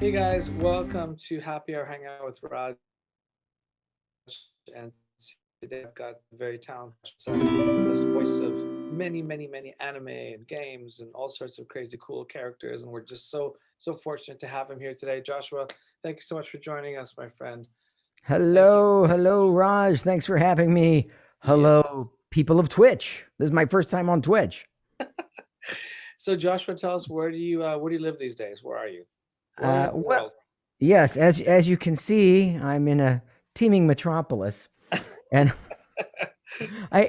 Hey guys, welcome to Happy Hour Hangout with Raj. And today I've got a very talented Seth, this voice of many anime and games and all sorts of crazy cool characters. And we're just so fortunate to have him here today. Joshua, thank you so much for joining us, my friend. Thank you. Hello, Raj. Thanks for having me. Yeah. Hello, people of Twitch. This is my first time on Twitch. So Joshua, tell us where do you live these days? Where are you? Where are you Uh, in the well, world? yes, as you can see, I'm in a teeming metropolis, and I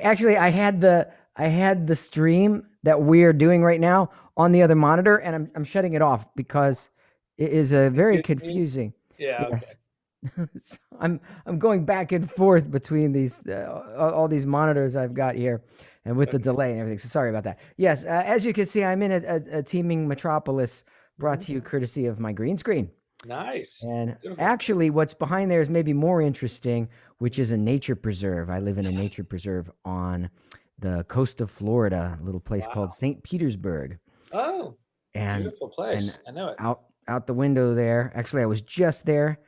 had the stream that we're doing right now on the other monitor, and I'm shutting it off because it is a very Confusing you? confusing. Yeah, okay. Yes. I'm going back and forth between these all these monitors I've got here, and with the Okay. delay and everything. So sorry about that. Yes, as you can see, I'm in a teeming metropolis, brought Mhm. to you courtesy of my green screen. Nice. And Beautiful. actually, what's behind there is maybe more interesting, which is a nature preserve. I live in a nature preserve on the coast of Florida, a little place called Wow. St. Petersburg, Oh, and beautiful and place. I know it. out the window there. Actually, I was just there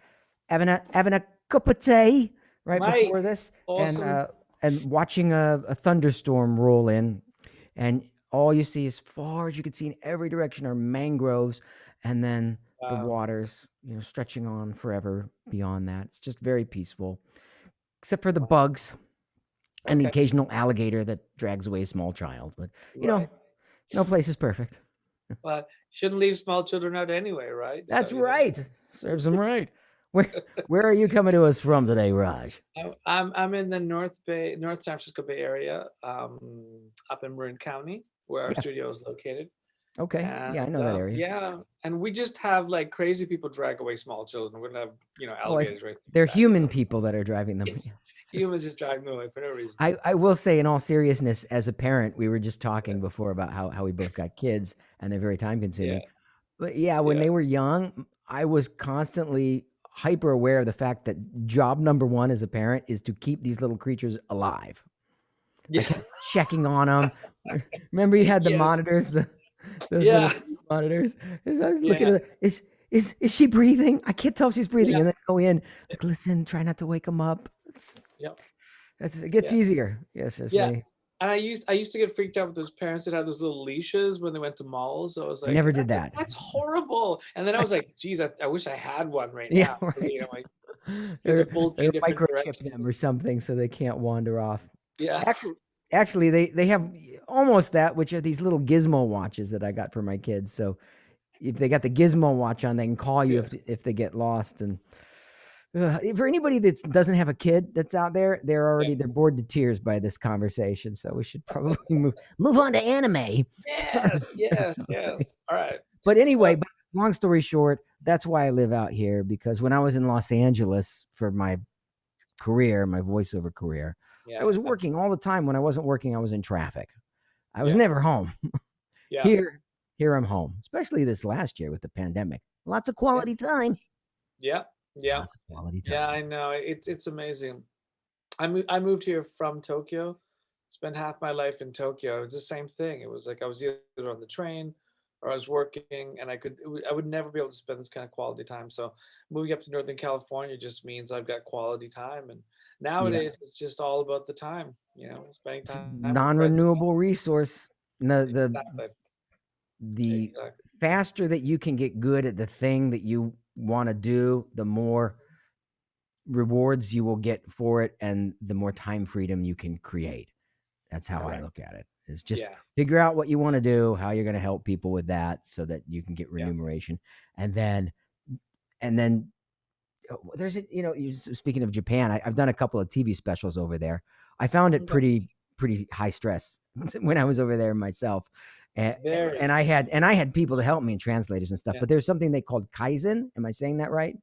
having a cup of tea right Mate, before this, awesome. and watching a thunderstorm roll in, and all you see as far as you can see in every direction are mangroves, and then the Wow. waters, stretching on forever beyond that. It's just very peaceful, except for the Wow. bugs and the Okay. occasional alligator that drags away a small child. But you know, Right. no place is perfect. But shouldn't leave small children out anyway, right? So, That's right. Serves them right. Where where are you coming to us from today, Raj? I'm in the North San Francisco Bay Area, up in Marin County, where our Yeah. studio is located. Okay. And Yeah, I know that area. yeah, and we just have like crazy people drag away small children. We don't have, Oh, alligators or anything they're like that. human people that are driving them. It's Yes, it's just. humans just drag them away for no reason. I will say, in all seriousness, as a parent, we were just talking before about how we both got kids and they're very time Yeah, consuming. But yeah, when yeah, they were young, I was constantly hyper aware of the fact that job number one as a parent is to keep these little creatures alive. I yeah, kept checking on them. Remember, you had the yes, monitors, those yeah, little monitors. As I was looking yeah, at it, is she breathing? I can't tell if she's breathing. yeah, And then go in, like, listen, try not to wake them up. yeah, It gets yeah. easier. Yes, as Yeah, they. and I used to get freaked out with those parents that had those little leashes when they went to malls. So I was I like, never did that. That's horrible." And then I was like, "Geez, I wish I had one right Yeah, now." right. My kids are or pulled me or in different microchip directions. them or something so they can't wander off. Yeah, Actually, actually, they have almost that, which are these little gizmo watches that I got for my kids. So if they got the gizmo watch on, they can call you yeah, if they get lost. And for anybody that doesn't have a kid that's out there, yeah. they're bored to tears by this conversation. So we should probably move on to anime Yes, or yes, something. yes. All right. But So anyway, long story short, that's why I live out here, because when I was in Los Angeles for my career, my voiceover career, I yeah, was working all the time. When I wasn't working, I was in traffic. I was yeah, never home. yeah, Here, here I'm home, especially this last year with the pandemic. Lots of yeah, quality time. yeah, yeah, Lots of quality yeah. time. I know it's amazing. I moved here from Tokyo. Spent half my life in Tokyo. It was the same thing. It was like I was either on the train or I was working, and I would never be able to spend this kind of quality time. So moving up to Northern California just means I've got quality time, and Yeah, nowadays it's just all about the time. Spending it's a time with friends. non-renewable resource. Exactly. The Exactly. faster that you can get good at the thing that you want to do, the more rewards you will get for it, and the more time freedom you can create. That's how I Correct. look at it. Is just Yeah. figure out what you want to do, how you're going to help people with that, so that you can get Yeah. remuneration, and then and then there's it. Speaking of Japan, I've done a couple of TV specials over there. I found it Okay. pretty high stress when I was over there myself, and, Very. and I had people to help me and translators and stuff. Yeah. But there's something they called kaizen. Am I saying that right?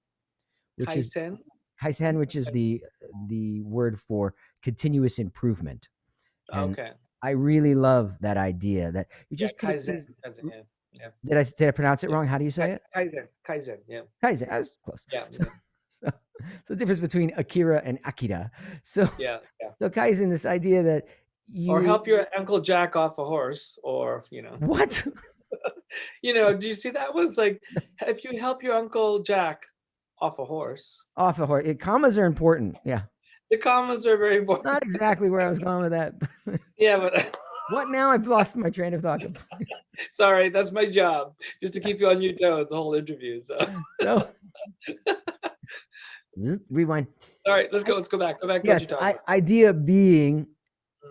Which is Kaizen. kaizen, which is the word for continuous improvement. And Okay. I really love that idea that you Yeah. just take Kaizen. these. Yeah. Yeah. Did I pronounce it Yeah. wrong? How do you say it? Kaizen. Kaizen. Yeah. Kaizen. I was close. Yeah. So, Yeah. so, so the difference between Akira and Akira. So, Yeah. Yeah. so Kaizen, this idea that Or you help your Uncle Jack off a horse, or what? Do you see that was like, if you help your Uncle Jack off a horse, Off the horse. Commas are important. Yeah. the commas are very important. Not exactly where I was going with that. Yeah, but What now? I've lost my train of thought. sorry, that's my job, just to keep you on your toes the whole interview. So, So rewind. all right, let's go. I, Let's go back. Go back to what you yes, talked about. idea being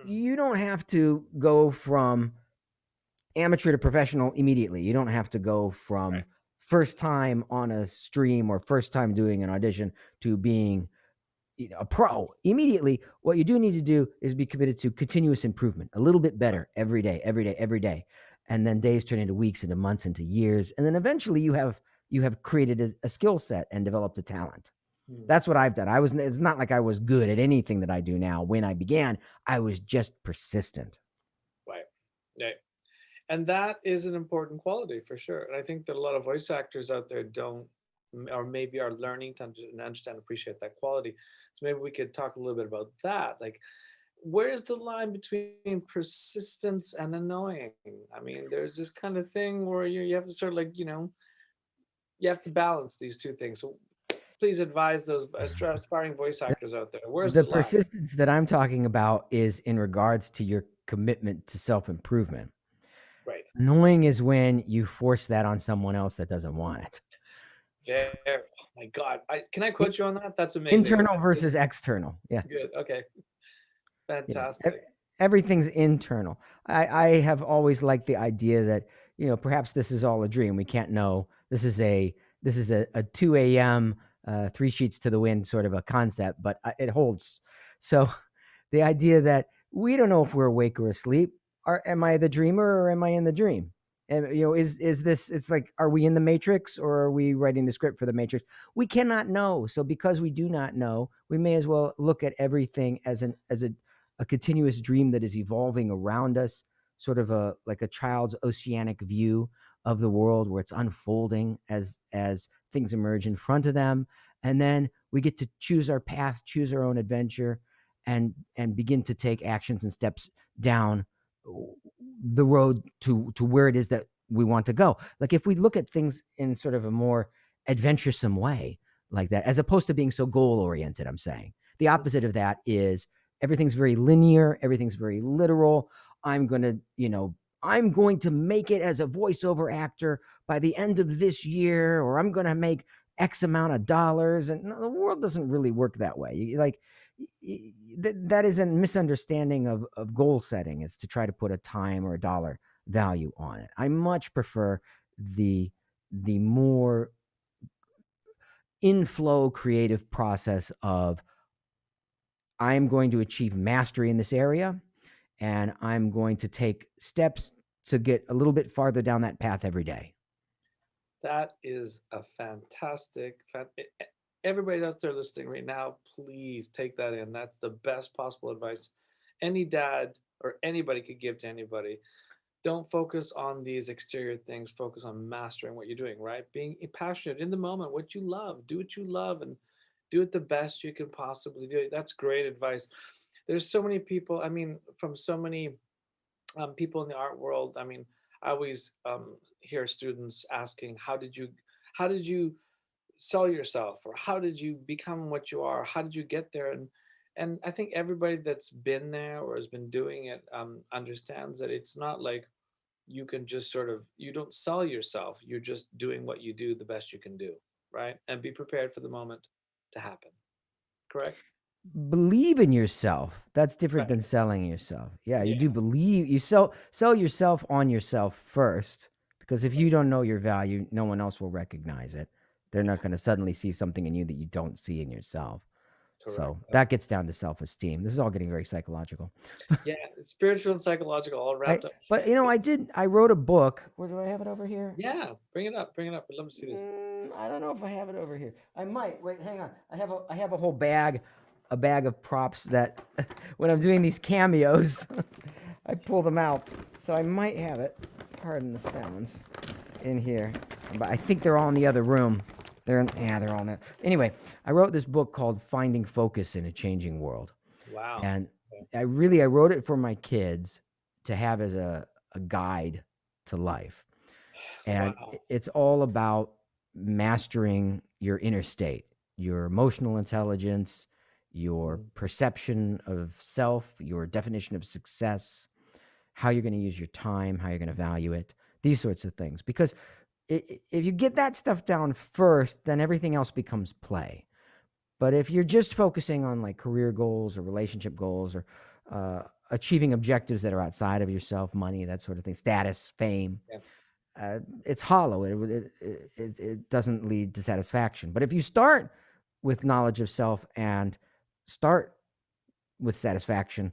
Mm, you don't have to go from amateur to professional immediately. You don't have to go from right. first time on a stream or first time doing an audition to being a pro immediately. What you do need to do is be committed to continuous improvement, a little bit better every day, every day, every day. And then days turn into weeks, into months, into years. And then eventually you have created a skill set and developed a talent. Mm, That's what I've done. It's not like I was good at anything that I do now when I began. I was just persistent. right. Right. And that is an important quality for sure. And I think that a lot of voice actors out there don't, or maybe are learning to understand, appreciate that quality. So maybe we could talk a little bit about that. Like, where's the line between persistence and annoying? I mean, there's this kind of thing where you have to sort of like, you have to balance these two things. So please advise those aspiring voice The, actors out there. Where's the the line? persistence that I'm talking about is in regards to your commitment to self improvement. Right. Annoying is when you force that on someone else that doesn't want it. So, There. Oh my God. Can I quote you on that? That's amazing internal advice. versus external. Yes. Good. Okay. Yeah. Fantastic. Everything's internal. I have always liked the idea that, perhaps this is all a dream. We can't know. This is a 2 a.m. Three sheets to the wind sort of a concept, but it holds. So the idea that we don't know if we're awake or asleep. Am I the dreamer or am I in the dream? And is this? It's like, are we in the Matrix or are we writing the script for the Matrix? We cannot know. So because we do not know, we may as well look at everything as a continuous dream that is evolving around us, sort of like a child's oceanic view of the world where it's unfolding as things emerge in front of them, and then we get to choose our path, choose our own adventure, and begin to take actions and steps down the road to where it is that we want to go. Like if we look at things in sort of a more adventuresome way like that, as opposed to being so goal oriented, I'm saying the opposite of that is everything's very linear, everything's very literal. I'm going to make it as a voiceover actor by the end of this year, or I'm going to make X amount of dollars. And no, the world doesn't really work that way. That is a misunderstanding of goal setting, is to try to put a time or a dollar value on it. I much prefer the more inflow creative process of, I'm going to achieve mastery in this area, and I'm going to take steps to get a little bit farther down that path every day. That is a fantastic. Everybody out there listening right now, please take that in. That's the best possible advice any dad or anybody could give to anybody. Don't focus on these exterior things. Focus on mastering what you're doing, right? Being passionate in the moment, what you love. Do what you love and do it the best you can possibly do. That's great advice. There's so many people, I mean, from so many people in the art world. I mean, I always hear students asking, how did you sell yourself, or how did you become what you are? How did you get there? And I think everybody that's been there or has been doing it understands that it's not like you can just sort of, you don't sell yourself. You're just doing what you do the best you can do, right? And be prepared for the moment to happen. Correct? Believe in yourself. That's different Right. than selling yourself. Yeah, you Yeah. do believe. You sell yourself on yourself first, because if you don't know your value, no one else will recognize it. They're not going to suddenly see something in you that you don't see in yourself. Correct. So that gets down to self-esteem. This is all getting very psychological. Yeah, it's spiritual and psychological all I wrapped up. but I wrote a book. Where do I have it over here? Yeah, bring it up. Bring it up. I'd love to see this. I don't know if I have it over here. I might. Wait, hang on. I have a whole bag, a bag of props that when I'm doing these cameos, I pull them out. So I might have it. Pardon the sounds in here, but I think they're all in the other room. They're all in there. Anyway, I wrote this book called Finding Focus in a Changing World, Wow. and Okay. I wrote it for my kids to have as a guide to life. And Wow. it's all about mastering your inner state, your emotional intelligence, your Mm, perception of self, your definition of success, how you're going to use your time, how you're going to value it, these sorts of things. Because if you get that stuff down first, then everything else becomes play. But if you're just focusing on like career goals or relationship goals or achieving objectives that are outside of yourself, money, that sort of thing, status, fame, yeah. it's hollow. It doesn't lead to satisfaction. But if you start with knowledge of self and start with satisfaction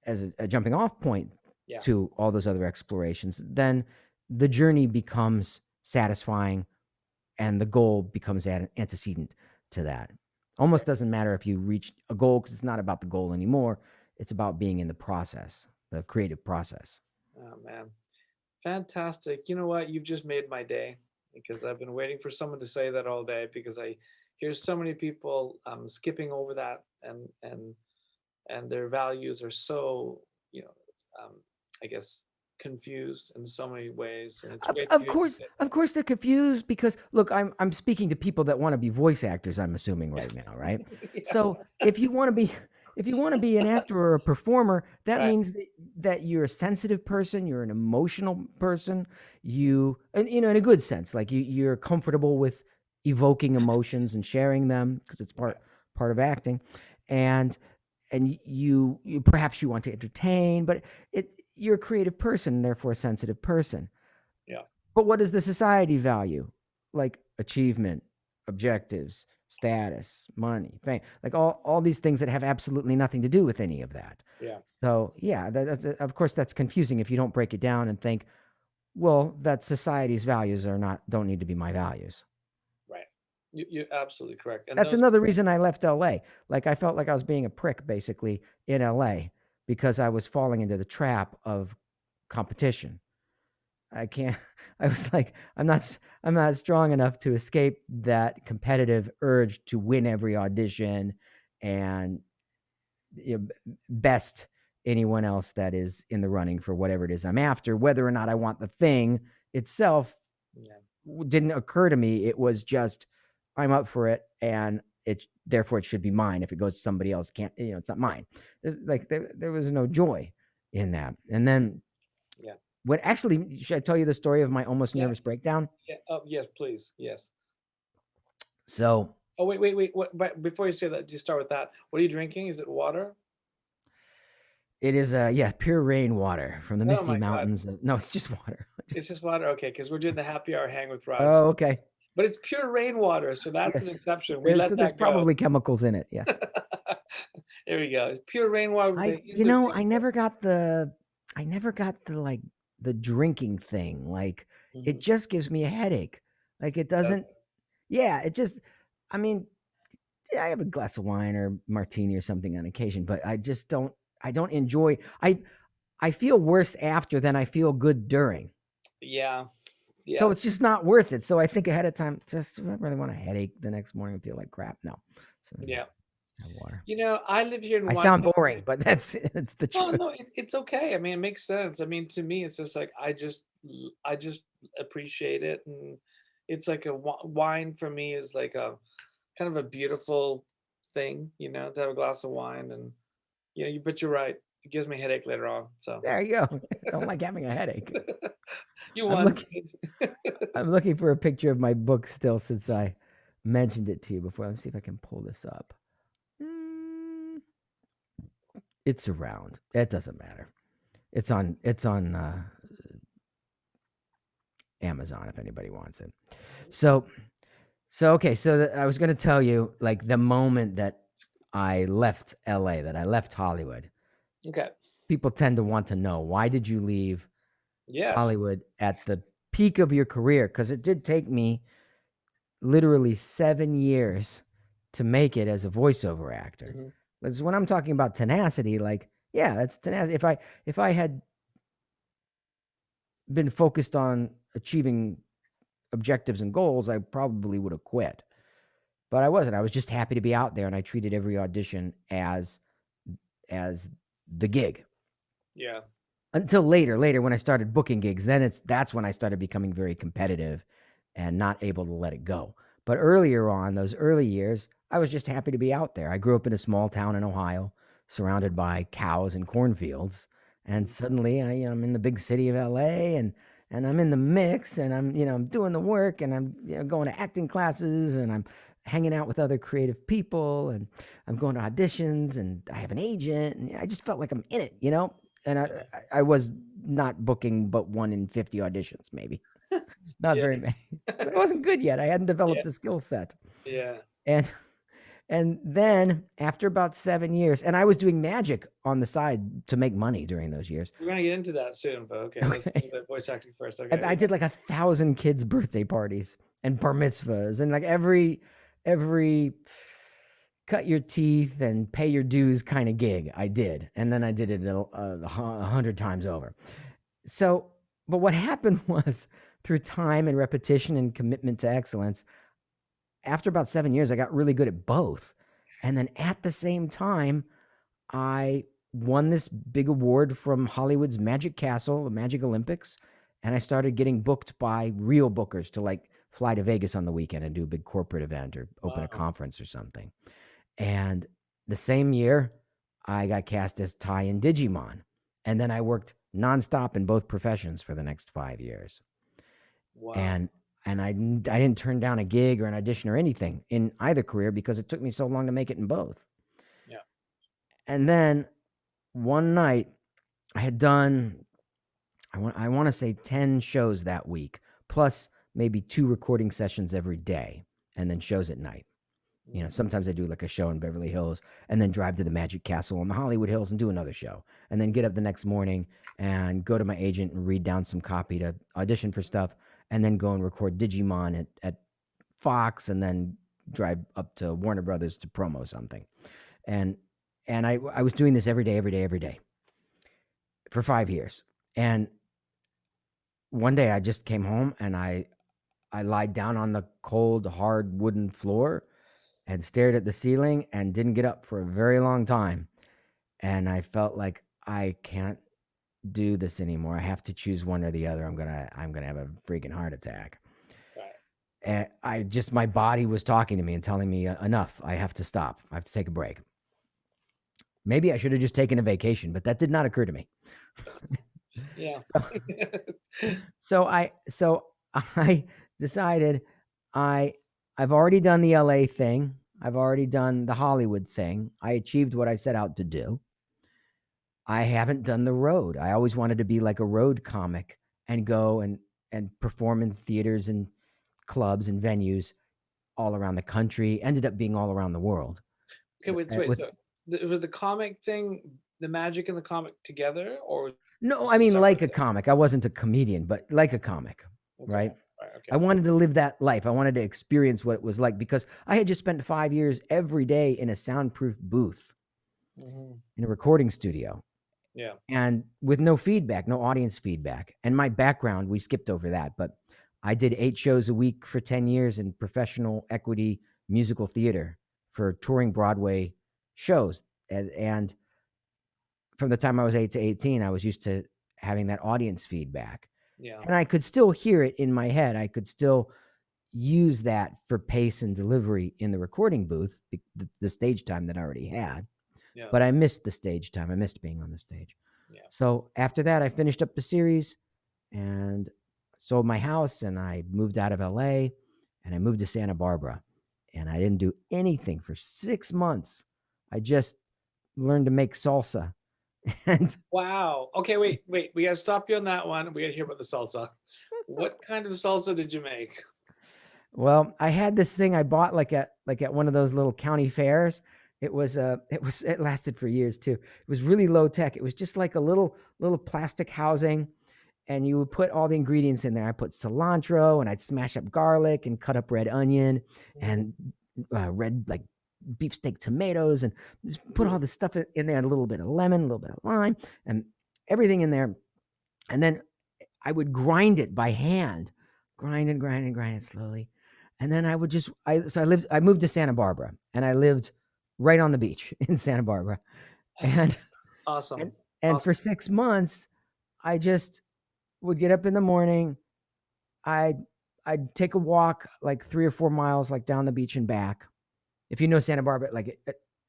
as a jumping off point Yeah. to all those other explorations, then the journey becomes satisfying and the goal becomes antecedent to that. Almost Right. doesn't matter if you reach a goal because it's not about the goal anymore. It's about being in the process, the creative process. Oh man. Fantastic. You know what? You've just made my day because I've been waiting for someone to say that all day because I hear so many people skipping over that and their values are so, you know, um, I guess confused in so many ways. And it's Of, great to of hear you course, say of that. course, they're confused because look, I'm speaking to people that want to be voice actors. I'm assuming Yeah. right now, right? Yes. So if you want to be an actor or a performer, that Right. means that you're a sensitive person, you're an emotional person, and in a good sense, like you're comfortable with evoking emotions and sharing them because it's Right. part of acting, and you perhaps you want to entertain, but you're a creative person, therefore a sensitive person. Yeah. But what does the society value? Like achievement, objectives, status, money, fame, like all these things that have absolutely nothing to do with any of that. Yeah. So yeah, of course that's confusing if you don't break it down and think, well, that society's values don't need to be my values. Right. You're absolutely correct. And That's those, another reason I left LA. Like I felt like I was being a prick basically in LA because I was falling into the trap of competition. I can't. I was like, I'm not strong enough to escape that competitive urge to win every audition and best anyone else that is in the running for whatever it is I'm after. Whether or not I want the thing itself yeah. didn't occur to me. It was just I'm up for it, and therefore it should be mine. If it goes to somebody else, can't it's not mine. There was no joy in that, and then Yeah. what actually, should I tell you the story of my almost Yeah. nervous breakdown? Yeah. Oh, yes, please. Yes. So Oh, wait. What, but before you say that, do you start with that? What are you drinking? Is it water? it is, pure rainwater from the Oh Misty my God. Mountains. No, it's just water. It's just water. Okay. Because we're doing the happy hour hang with Raj. Oh, okay. But it's pure rainwater. So that's an Yes. exception. We let There's that go. probably chemicals in it. Yeah. There we go. It's pure rainwater with the I rainbow. I never got like the drinking thing. Like it Mhm. just gives me a headache. Like it doesn't, yeah, it just, I mean, yeah, I have a glass of wine or martini or something on occasion, but I don't enjoy, I feel worse after than I feel good during. Yeah. So Yeah. it's just not worth it. So I think ahead of time, just I really want a headache the next morning and feel like crap. No. So Yeah. have water. I live here in I sound Washington. boring, but it's the No, truth. no, it's okay. I mean, it makes sense. I mean, to me, it's just like I just appreciate it, and it's like wine for me is like a kind of a beautiful thing, to have a glass of wine, and but you're right, it gives me a headache later on. So There you go. Don't like having a headache. you I'm won. looking I'm looking for a picture of my book still since I mentioned it to you before. Let's see if I can pull this up. Mm, it's around. It doesn't matter. It's on Amazon if anybody wants it. So okay, so I was going to tell you like the moment that I left LA, that I left Hollywood. Okay. People tend to want to know, why did you leave Yes. Hollywood at the peak of your career? Because it did take me literally 7 years to make it as a voiceover actor. Hmm. Because when I'm talking about tenacity, like, yeah, that's tenacity. If I had been focused on achieving objectives and goals, I probably would have quit. But I wasn't. I was just happy to be out there, and I treated every audition as the gig. Yeah. until later when I started booking gigs. Then that's when I started becoming very competitive and not able to let it go. But earlier on, those early years, I was just happy to be out there. I grew up in a small town in Ohio, surrounded by cows and cornfields, and Mhm. suddenly I'm in the big city of LA, and I'm in the mix, and I'm doing the work, and I'm going to acting classes, and I'm hanging out with other creative people, and I'm going to auditions, and I have an agent, and I just felt like I'm in it. And I was not booking but 1 in 50 auditions, maybe not Yeah. very many. I wasn't good yet. I hadn't developed Yeah. the skill set. Yeah. And and then after about 7 years, and I was doing magic on the side to make money during those years. We're gonna get into that soon, but okay, let's Okay. do the voice acting first. I Okay. did like 1,000 kids' birthday parties and bar mitzvahs and like every cut your teeth and pay your dues kind of gig I did. And then I did it 100 times over. So, but what happened was through time and repetition and commitment to excellence, after about 7 years, I got really good at both. And then at the same time, I won this big award from Hollywood's Magic Castle, the Magic Olympics. And I started getting booked by real bookers to like fly to Vegas on the weekend and do a big corporate event or open a Wow. conference or something. And the same year, I got cast as Ty in Digimon. And then I worked nonstop in both professions for the next 5 years. Wow. And I didn't turn down a gig or an audition or anything in either career because it took me so long to make it in both. Yeah. And then one night, I had done I want to say 10 shows that week, plus maybe 2 recording sessions every day, and then shows at night. Mhm. Sometimes I do like a show in Beverly Hills and then drive to the Magic Castle in the Hollywood Hills and do another show. And then get up the next morning and go to my agent and read down some copy to audition for stuff and then go and record Digimon at Fox and then drive up to Warner Brothers to promo something. And I was doing this every day for 5 years. And one day I just came home and I lied down on the cold, hard wooden floor and stared at the ceiling and didn't get up for a very long time. And I felt like I can't do this anymore. I have to choose one or the other. I'm gonna have a freaking heart attack. Right. And my body was talking to me and telling me enough. I have to stop. I have to take a break. Maybe I should have just taken a vacation, but that did not occur to me. Yeah. So, so I decided I I've already done the LA thing. I've already done the Hollywood thing. I achieved what I set out to do. I haven't done the road. I always wanted to be like a road comic and go and perform in theaters and clubs and venues all around the country. Ended up being all around the world. Okay, wait, wait. With So was the comic thing, the magic and the comic together, or No, was I it a mean separate like a thing? comic. I wasn't a comedian, but like a comic, Okay. right? Right. I Okay. wanted to live that life. I wanted to experience what it was like because I had just spent 5 years every day in a soundproof booth Hmm. in a recording studio Yeah. and with no feedback, no audience feedback. And my background, we skipped over that, but I did 8 shows a week for 10 years in professional equity musical theater for touring Broadway shows. And from the time I was 8 to 18, I was used to having that audience feedback. Yeah. And I could still hear it in my head. I could still use that for pace and delivery in the recording booth, the stage time that I already had. Yeah. But I missed the stage time. I missed being on the stage. Yeah. So after that, I finished up the series and sold my house and I moved out of LA and I moved to Santa Barbara. And I didn't do anything for 6 months. I just learned to make salsa. And Wow. Okay. Wait. Wait. We gotta stop you on that one. We gotta hear about the salsa. What kind of salsa did you make? well, I had this thing I bought like at one of those little county fairs. It lasted for years too. It was really low tech. It was just like a little plastic housing and you would put all the ingredients in there. I put cilantro and I'd smash up garlic and cut up red onion Mhm. and red like beefsteak tomatoes and just put all Ooh. this stuff in there, and a little bit of lemon, a little bit of lime, and everything in there. And then I would grind it by hand, grind it slowly. And then I would just, I moved to Santa Barbara and I lived right on the beach in Santa Barbara. And, and, Awesome. and for Awesome. 6 months, I just would get up in the morning. I'd I'd take a walk like 3 or 4 miles, like down the beach and back. If you know Santa Barbara, like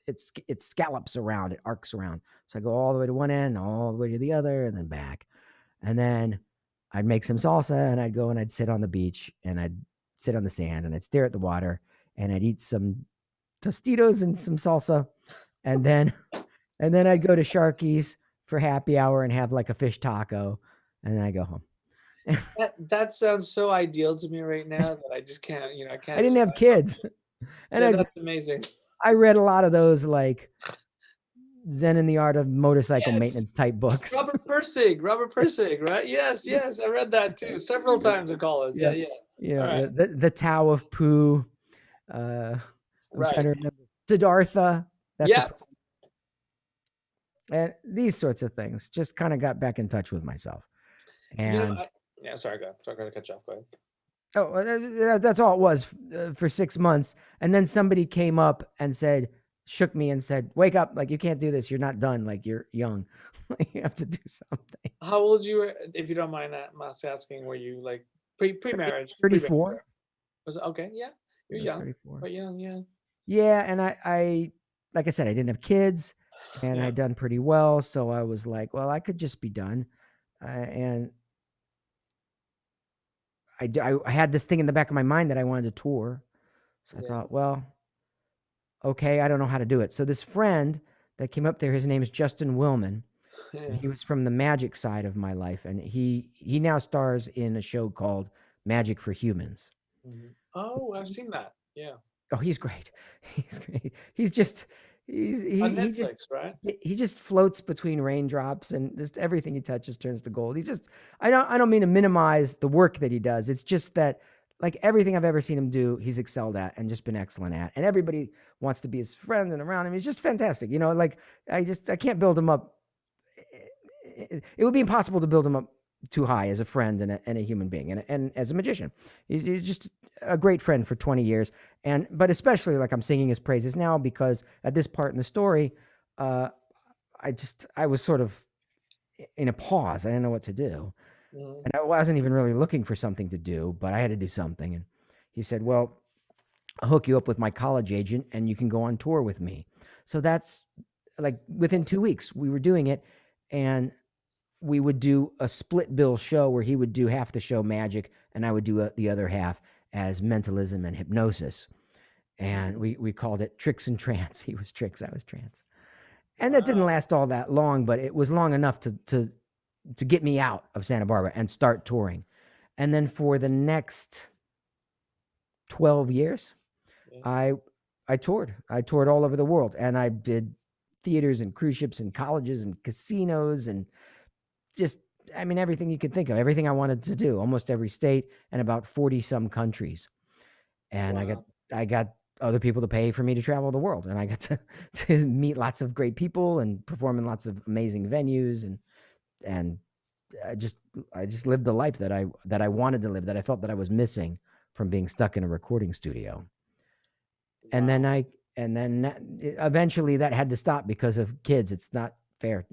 it scallops around, it arcs around. So I go all the way to one end, all the way to the other, and then back. And then I'd make some salsa, and I'd go and I'd sit on the beach, and I'd sit on the sand, and I'd stare at the water, and I'd eat some Tostitos and some salsa, and then and then I'd go to Sharky's for happy hour and have like a fish taco, and then I go home. That sounds so ideal to me right now that I just can't, I I can't didn't just have kids, and yeah, that's amazing. I read a lot of those like Zen and the Art of Motorcycle Yes. Maintenance type books. Robert Persig, right? Yes, yes, I read that too several times in college. Yeah, Yeah, yeah. All yeah. right. The Tao of Pooh. Uh, I'm trying Right. to remember Siddhartha. That's a Yeah. and these sorts of things. Just kind of got back in touch with myself. You know, And yeah, sorry, go. Sorry, I gotta cut you off. Go ahead. oh, that's all it was for 6 months. And then somebody came up and said, shook me and said, "Wake up! Like you can't do this. You're not done. Like you're young. You have to do something." How old you were, if you don't mind asking, were you like pre-marriage? Pre-marriage. 34. Was it okay? Yeah. I You're was young. 34. Quite young, yeah. Yeah, and I like I said, I didn't have kids, and Yeah. I'd done pretty well, so I was like, well, I could just be done. And I had this thing in the back of my mind that I wanted to tour, so I Yeah. thought, well, okay, I don't know how to do it. So this friend that came up there, his name is Justin Willman, and Yeah. he was from the magic side of my life, and he now stars in a show called Magic for Humans. Mhm. Oh, I've seen that. Yeah. Oh, he's great. He's great. He's just On he just Netflix, right? he just floats between raindrops, and just everything he touches turns to gold. He's just I don't mean to minimize the work that he does. It's just that like everything I've ever seen him do, he's excelled at and just been excellent at. And everybody wants to be his friend and around him. He's just fantastic. Like I can't build him up. It would be impossible to build him up too high as a friend and a human being and as a magician. He's just a great friend for 20 years. But especially like I'm singing his praises now because at this part in the story, uh, I was sort of in a pause. I didn't know what to do. Mhm. And I wasn't even really looking for something to do, but I had to do something. And he said, "Well, I'll hook you up with my college agent and you can go on tour with me." So that's like within 2 weeks we were doing it. And we would do a split bill show where he would do half the show magic and I would do the other half as mentalism and hypnosis. And Mhm. we called it Tricks and Trance. He was tricks, I was trance. And that didn't Wow. last all that long, but it was long enough to get me out of Santa Barbara and start touring. And then for the next 12 years, Yeah. I I toured. I toured all over the world and I did theaters and cruise ships and colleges and casinos and just I mean everything you could think of, everything I wanted to do, almost every state and about 40 some countries. And Wow. I got other people to pay for me to travel the world and I got to meet lots of great people and perform in lots of amazing venues and I just I just lived the life that I wanted to live that I felt that I was missing from being stuck in a recording studio. And then Wow. eventually that had to stop because of kids. It's not fair,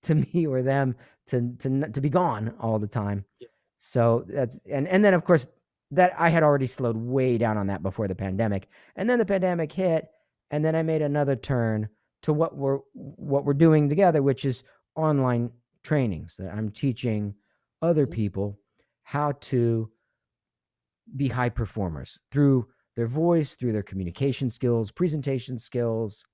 to me or them to be gone all the time. Yeah. So that's and then of course that I had already slowed way down on that before the pandemic. And then the pandemic hit and then I made another turn to what we're doing together, which is online trainings that I'm teaching other Mhm. people how to be high performers through their voice, through their communication skills, presentation skills.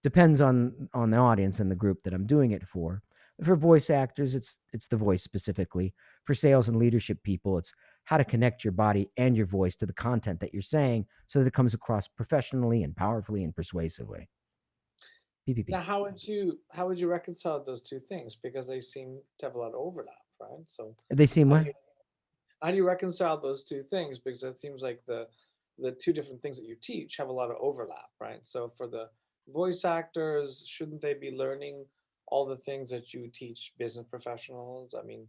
Depends on the audience and the group that I'm doing it for. For voice actors, it's the voice specifically. For sales and leadership people, it's how to connect your body and your voice to the content that you're saying so that it comes across professionally and powerfully and persuasively. Now, PPP. how would you reconcile those two things? Because they seem to have a lot of overlap, right? So They seem how do what? you how do you reconcile those two things? Because it seems like the two different things that you teach have a lot of overlap, right? So for the voice actors, shouldn't they be learning all the things that you teach business professionals? I mean,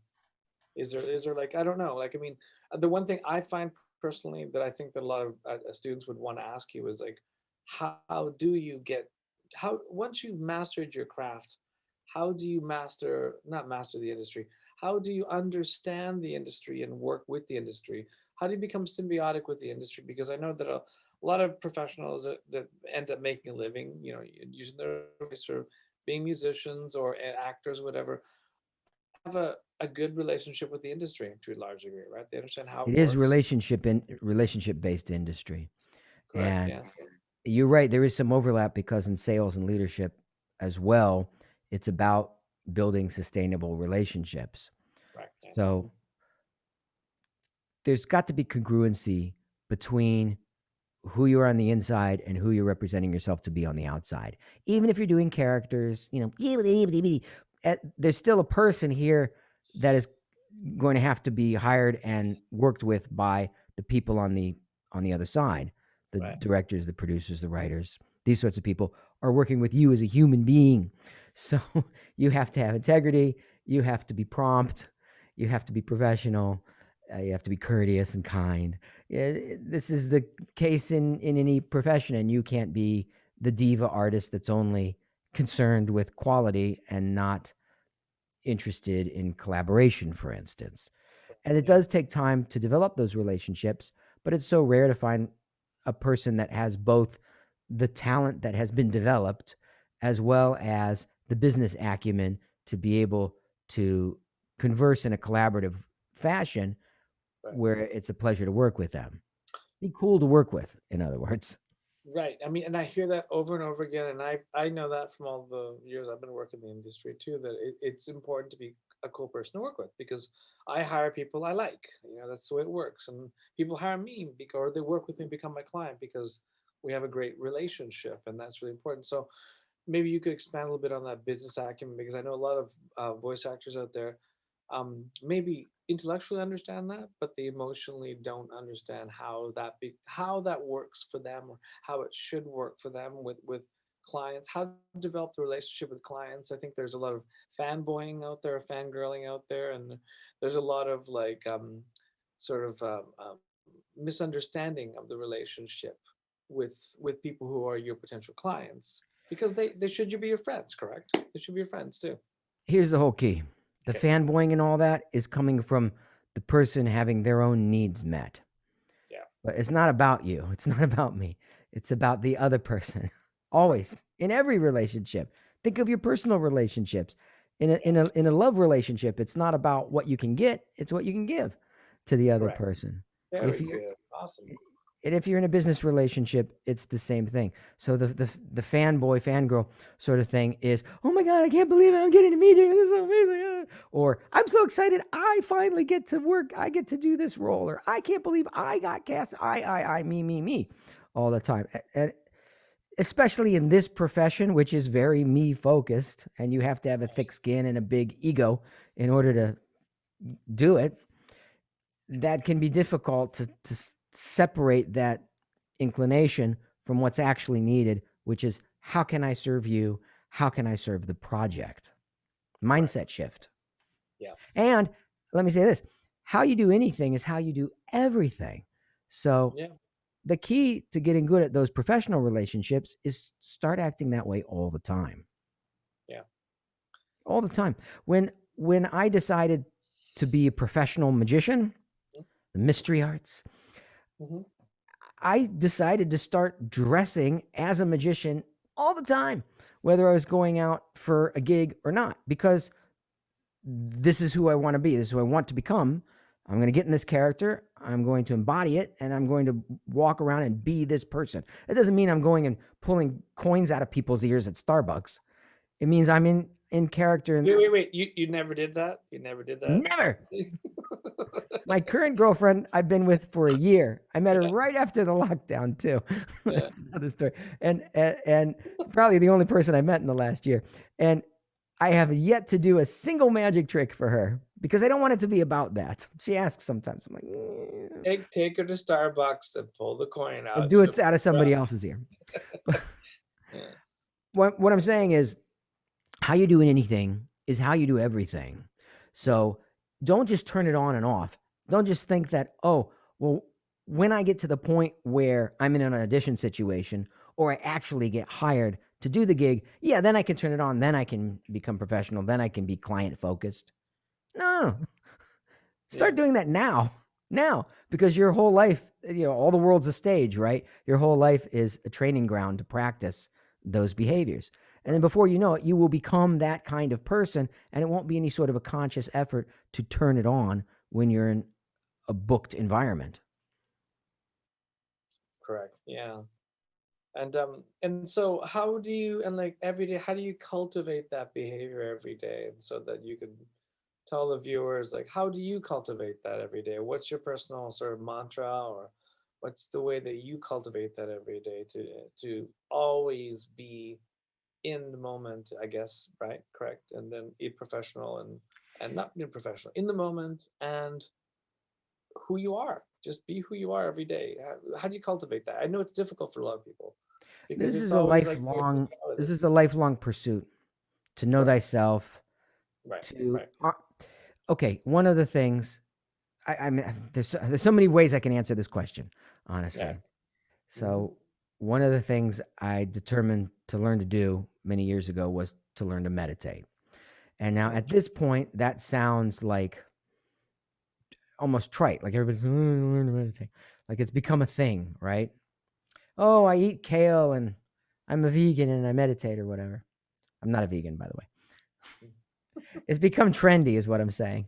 is there like, I don't know, like, I mean, the one thing I find personally that I think that a lot of students would want to ask you is like, how do you get, how once you've mastered your craft, how do you not master the industry? How do you understand the industry and work with the industry? How do you become symbiotic with the industry? Because I know that a lot of professionals that end up making a living, using their voice or being musicians or actors, whatever, have a good relationship with the industry to a large degree, right? They understand how it It is works. relationship based industry. Correct. And Yeah. you're right, there is some overlap because in sales and leadership as well, it's about building sustainable relationships. Correct. Yeah. So there's got to be congruency between who you are on the inside and who you're representing yourself to be on the outside. Even if you're doing characters, there's still a person here that is going to have to be hired and worked with by the people on the other side. The Right. directors, the producers, the writers, these sorts of people are working with you as a human being. So you have to have integrity, you have to be prompt, you have to be professional, you have to be courteous and kind. This is the case in any profession, and you can't be the diva artist that's only concerned with quality and not interested in collaboration, for instance. And it Yeah. does take time to develop those relationships, but it's so rare to find a person that has both the talent that has been developed as well as the business acumen to be able to converse in a collaborative fashion Right. where it's a pleasure to work with them. Be cool to work with, in other words. Right. I mean, and I hear that over and over again, and I know that from all the years I've been working in the industry too, that it's important to be a cool person to work with because I hire people I like. That's the way it works, and people hire me because or they work with me, become my client because we have a great relationship, and that's really important. So maybe you could expand a little bit on that business acumen because I know a lot of voice actors out there maybe intellectually understand that, but they emotionally don't understand how that works for them or how it should work for them with clients. How to develop the relationship with clients. I think there's a lot of fanboying out there, fangirling out there, and there's a lot of like sort of misunderstanding of the relationship with people who are your potential clients because they should you be your friends, correct? They should be your friends too. Here's the whole key: the Okay. fanboying and all that is coming from the person having their own needs met. Yeah. But it's not about you. It's not about me. It's about the other person. Right. Always in every relationship. Think of your personal relationships. Yeah. In a love relationship, it's not about what you can get, it's what you can give to the other Correct. person. If Very you're good. Awesome. and if you're in a business relationship, it's the same thing. So the fanboy, fangirl sort of thing is, oh my God, I can't believe it. I'm getting a meeting. This is so amazing. Or I'm so excited. I finally get to work. I get to do this role. Or I can't believe I got cast. Me, all the time. And especially in this profession, which is very me focused, and you have to have a thick skin and a big ego in order to do it, that can be difficult to separate that inclination from what's actually needed, which is how can I serve you? How can I serve the project? Right. Mindset shift. Yeah. And let me say this: how you do anything is how you do everything. So Yeah. the key to getting good at those professional relationships is start acting that way all the time. Yeah. All the time. When I decided to be a professional magician, the mystery arts, Mm-hmm. I decided to start dressing as a magician all the time, whether I was going out for a gig or not, because this is who I want to be. This is who I want to become. I'm going to get in this character. I'm going to embody it, and I'm going to walk around and be this person. It doesn't mean I'm going and pulling coins out of people's ears at Starbucks. It means I'm in character and Wait. You never did that? You never did that? never. My current girlfriend I've been with for a year. I met her Yeah. right after the lockdown too. Yeah. That's another story. And probably the only person I met in the last year. And I have yet to do a single magic trick for her because I don't want it to be about that. She asks sometimes. I'm like, Take her to Starbucks and pull the coin I'll out. do She'll it out of be somebody else's ear. But yeah. what I'm saying is, how you do anything is how you do everything. So don't just turn it on and off. Don't just think that, oh, well, when I get to the point where I'm in an audition situation or I actually get hired to do the gig, yeah, then I can turn it on. Then I can become professional. Then I can be client focused. No, Yeah. start doing that now. Now, because your whole life, all the world's a stage, right? Your whole life is a training ground to practice those behaviors. And then Right. before you know it, you will become that kind of person, and it won't be any sort of a conscious effort to turn it on when you're in a booked environment. Correct. Yeah. And so how do you, and like every day, how do you cultivate that behavior every day so that you can tell the viewers, like, how do you cultivate that every day? What's your personal sort of mantra, or what's the way that you cultivate that every day to always be in the moment, I guess, right? Correct. And then be professional and not be professional in the moment, and who you are. Just be who you are every day. How do you cultivate that? I know it's difficult for a lot of people because This it's is a always like your lifelong this personality. is the lifelong pursuit to know Correct. thyself, Right. to Right. okay, one of the things I mean, there's so many ways I can answer this question, Yeah. honestly. Hmm. So one of the things I determined to learn to do many years ago was to learn to meditate. And now Hmm. at this point, that sounds like almost trite. Like everybody's learn to meditate. Like it's become a thing, right? Oh, I eat kale and I'm a vegan and I meditate or whatever. I'm not a vegan, by the way. It's become trendy, is what I'm saying.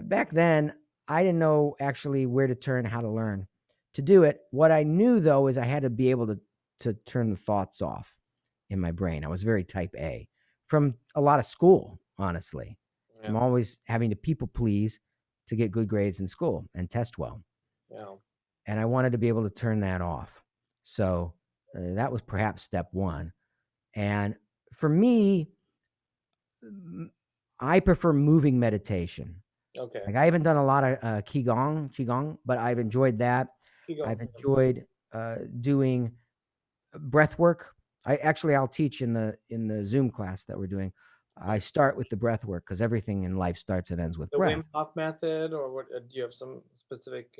Back then, I didn't know actually where to turn, how to learn to do it. What I knew though is I had to be able to turn the thoughts off in my brain. I was very type A from a lot of school, honestly, Yeah. from always having to people please to get good grades in school and test well. Yeah. And I wanted to be able to turn that off. So that was perhaps step one. And for me, I prefer moving meditation. Okay. Like I haven't done a lot of qigong, but I've enjoyed that. Keep I've going. enjoyed doing breath work. I'll teach in the Zoom class that we're doing. I start with the breath work because everything in life starts and ends with The Wim breath. Hof method, or what? Do you have some specific?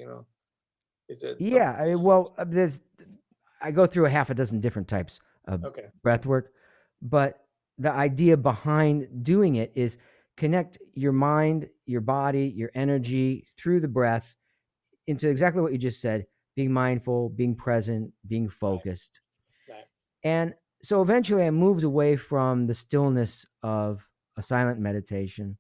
Is it something? Yeah, well, I go through a half a dozen different types of Okay. breath work, but the idea behind doing it is connect your mind, your body, your energy through the breath into exactly what you just said, being mindful, being present, being Right. focused. Right. And so eventually I moved away from the stillness of a silent meditation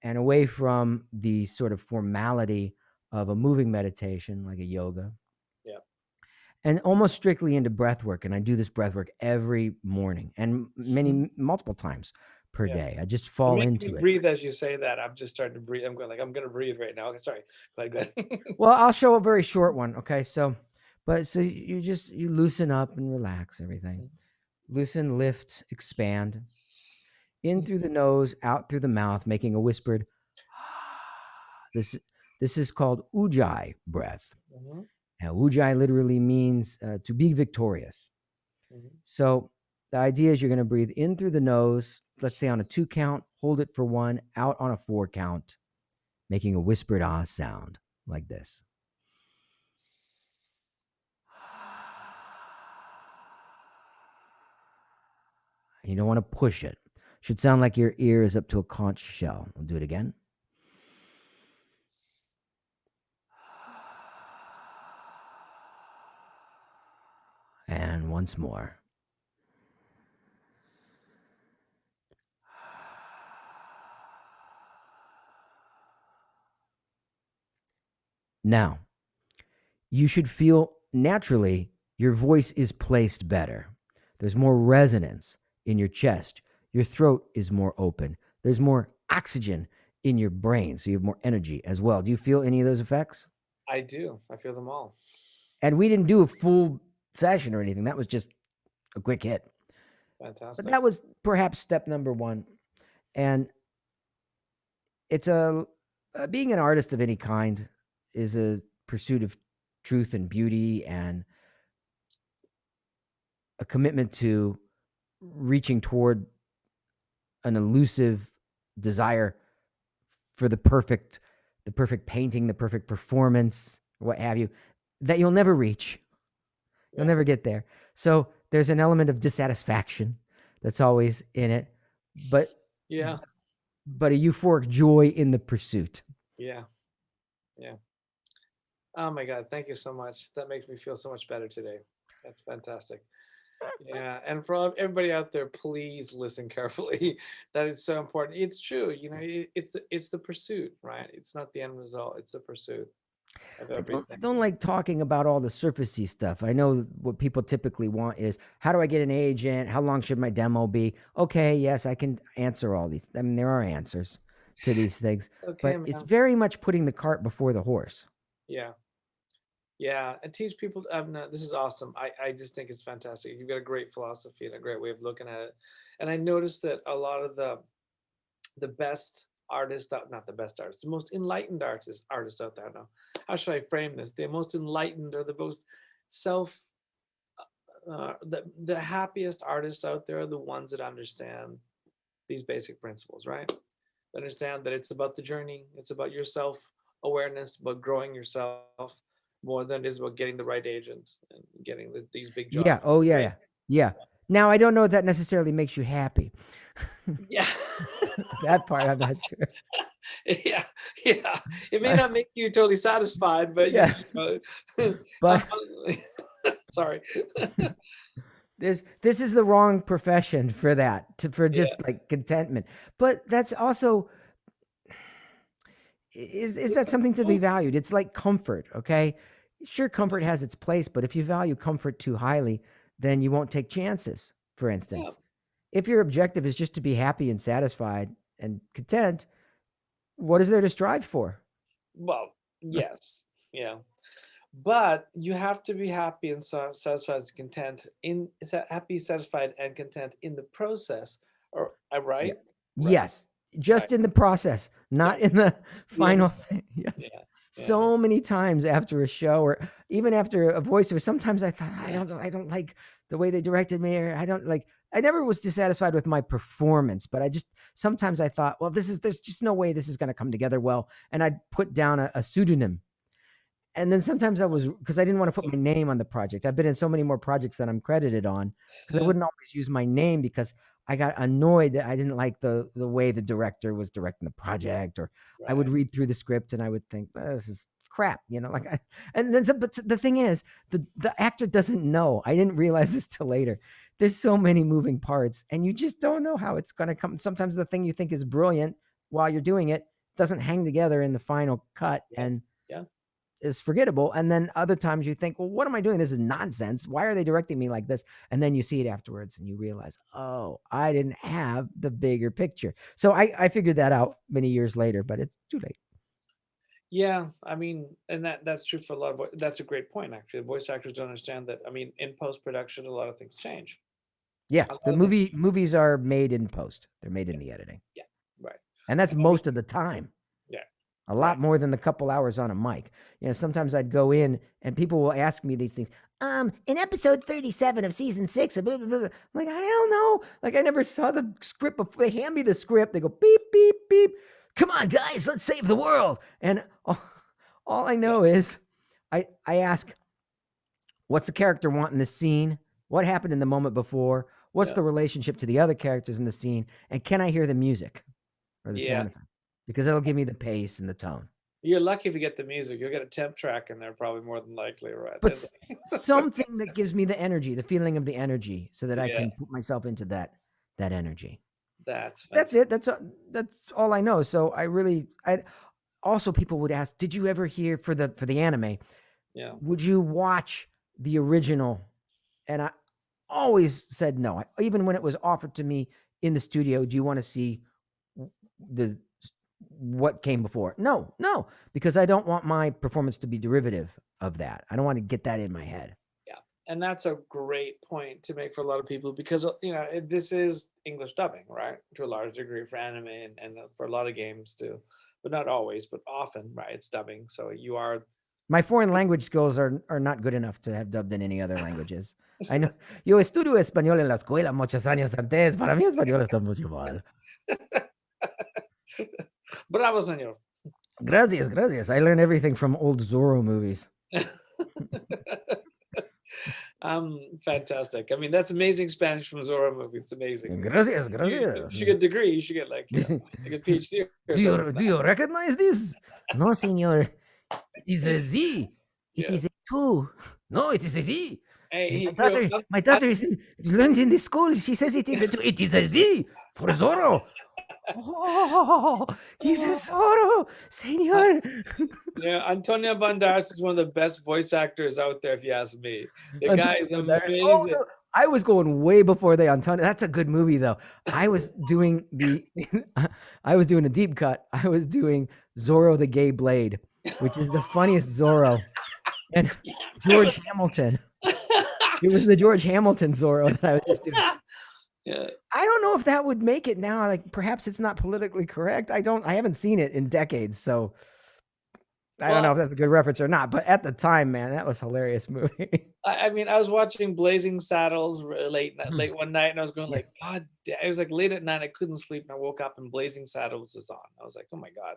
and away from the sort of formality of a moving meditation like a yoga Yeah. and almost strictly into breath work. And I do this breath work every morning and multiple times per Yeah. day. I just You're fall making me into it. breathe as you say that. I'm just starting to breathe. I'm going like I'm gonna breathe right now. Okay, sorry. Like that. Well, I'll show a very short one. Okay. So you loosen up and relax everything. Loosen, lift, expand in through the nose, out through the mouth, making a whispered this this is called ujjayi breath. Hmm. Now, ujjayi literally means to be victorious. Hmm. So the idea is you're going to breathe in through the nose, let's say on a 2 count, hold it for 1, out on a 4 count, making a whispered ah sound like this. You don't want to push it. Should sound like your ear is up to a conch shell. I'll do it again. And once more. Now, you should feel naturally your voice is placed better. There's more resonance in your chest. Your throat is more open. There's more oxygen in your brain, so you have more energy as well. Do you feel any of those effects? I do. I feel them all. And we didn't do a full session or anything. That was just a quick hit. But Fantastic. that was perhaps step number one. And it's being an artist of any kind is a pursuit of truth and beauty and a commitment to reaching toward an elusive desire for the perfect painting, the perfect performance, what have you, that you'll never reach. You'll Yeah. never get there. So there's an element of dissatisfaction that's always in it, but Yeah. but a euphoric joy in the pursuit. Yeah. Yeah. Oh my God. Thank you so much. That makes me feel so much better today. That's fantastic. Yeah. And for everybody out there, please listen carefully. That is so important. It's true. It's the pursuit, right? It's not the end result. It's the pursuit of I everything. don't like talking about all the surfacey stuff. I know what people typically want is how do I get an agent? How long should my demo be? Okay, yes, I can answer all these. I mean, there are answers to these things, Okay, but it's man. very much putting the cart before the horse. Yeah. Yeah. And teach people. No, this is awesome. I just think it's fantastic. You've got a great philosophy and a great way of looking at it. And I noticed that a lot of the best artists, not the best artists, the most enlightened artists out there now. How should I frame this? The most enlightened or the most self the happiest artists out there are the ones that understand these basic principles, right? Understand that it's about the journey, it's about your self awareness, about growing yourself more than it is about getting the right agent and getting these big jobs. Yeah. Oh, yeah, Great. yeah, yeah. Now, I don't know if that necessarily makes you happy. Yeah. That part, I'm not sure. Yeah, yeah. It may not make you totally satisfied, but Yeah, uh, but sorry. this is the wrong profession for that. For Yeah, just like contentment. But that's also is it's that something to be cool. valued? It's like comfort, okay? Sure, comfort has its place, but if you value comfort too highly, then you won't take chances. For Yeah. instance, if your objective is just to be happy and satisfied and content, what is there to strive for? Well, yes, yeah. But you have to be happy and satisfied and content happy, satisfied, and content in the process. Or Yeah. right, right, Yes, right. just in the process, Yeah, not in the the end. final thing. Yes. Yeah, yeah, So many times after a show or even after a voiceover, sometimes I thought, yeah, I don't like the way they directed me, or I don't like, I never was dissatisfied with my performance, but I just, sometimes I thought, well, there's just no way this is going to come together well. And I'd put down a pseudonym, and then sometimes I was, because I didn't want to put my name on the project. I've been in so many more projects that I'm credited on, because I yeah. wouldn't always use my name because I got annoyed that I didn't like the way the director was directing the project, or I would Right. read through the script and I would think, this is crap, like and then but the thing is, the actor doesn't know. I didn't realize this till later. There's so many moving parts, and you just don't know how it's going to come. Sometimes the thing you think is brilliant while you're doing it doesn't hang together in the final cut, Yeah, and yeah, is forgettable. And then other times you think, well, what am I doing? This is nonsense. Why are they directing me like this? And then you see it afterwards and you realize, oh, I didn't have the bigger picture. So I figured that out many years later, but it's too late. yeah. I mean, and that's true for a lot of. That's a great point, actually. Voice actors don't understand that. I mean, in post production, a lot of things change. Yeah, A lot the of things. movies are made in post. They're made in Yeah, the editing. yeah, right. And that's And every, most of the time. yeah, A right. lot more than the couple hours on a mic. Sometimes I'd go in and people will ask me these things. In episode 37 of season 6, blah, blah, blah. I'm like, I don't know. Like, I never saw the script before. They hand me the script. They go, beep, beep, beep. Come on, guys, let's save the world. And all I Yeah, know is I ask, what's the character want in this scene? What happened in the moment before? What's yeah, the relationship to the other characters in the scene? And can I hear the music or the yeah. sound effect? Because that'll give me the pace and the tone. You're lucky if you get the music. You'll get a temp track in there, probably more than likely, right? But something that gives me the energy, the feeling of the energy, so that I Yeah, can put myself into that energy. that's That's fantastic. it. That's all I know. So I also, people would ask, did you ever hear for the anime? Yeah, Would you watch the original? And I always said no. Even when it was offered to me in the studio, do you want to see the what came before? No, no, because I don't want my performance to be derivative of that. I don't want to get that in my head. yeah. And that's a great point to make for a lot of people because this is English dubbing, right? To a large degree for anime and for a lot of games too, but not always, but often, right? It's dubbing, so you are. My foreign language skills are not good enough to have dubbed in any other languages. I know. Yo estudio español en la escuela muchos años antes. Para mí español está mucho mal. Bravo, señor. Gracias, gracias. I learned everything from old Zorro movies. Fantastic. I mean, that's amazing Spanish from Zorro movie. It's amazing. Gracias, You gracias. should get a degree. You should get like, like a PhD or Do something. you recognize this? No, senor. It is a Z. It Yeah. is a 2. No, it is a Z. Hey, And he threw my daughter is learned in the school. She says it is a 2. It is a Z for Zorro. Oh, he's a Zorro, senor. yeah, Antonio Banderas is one of the best voice actors out there, if you ask me. The guy is Antonio Banderas. Oh, amazing. I was going way before they Antonio. That's a good movie though. I was doing I was doing a deep cut. I was doing Zorro the Gay Blade, which is the funniest Zorro. And George Hamilton. It was the George Hamilton Zorro that I was just doing. Yeah. I don't know if that would make it now. Like perhaps it's not politically correct. I haven't seen it in decades, so I don't know if that's a good reference or not. But at the time, man, that was a hilarious movie. I mean, I was watching Blazing Saddles late one night, and I was going like, God, it was like late at night. I couldn't sleep, and I woke up and Blazing Saddles was on. I was like, oh my God.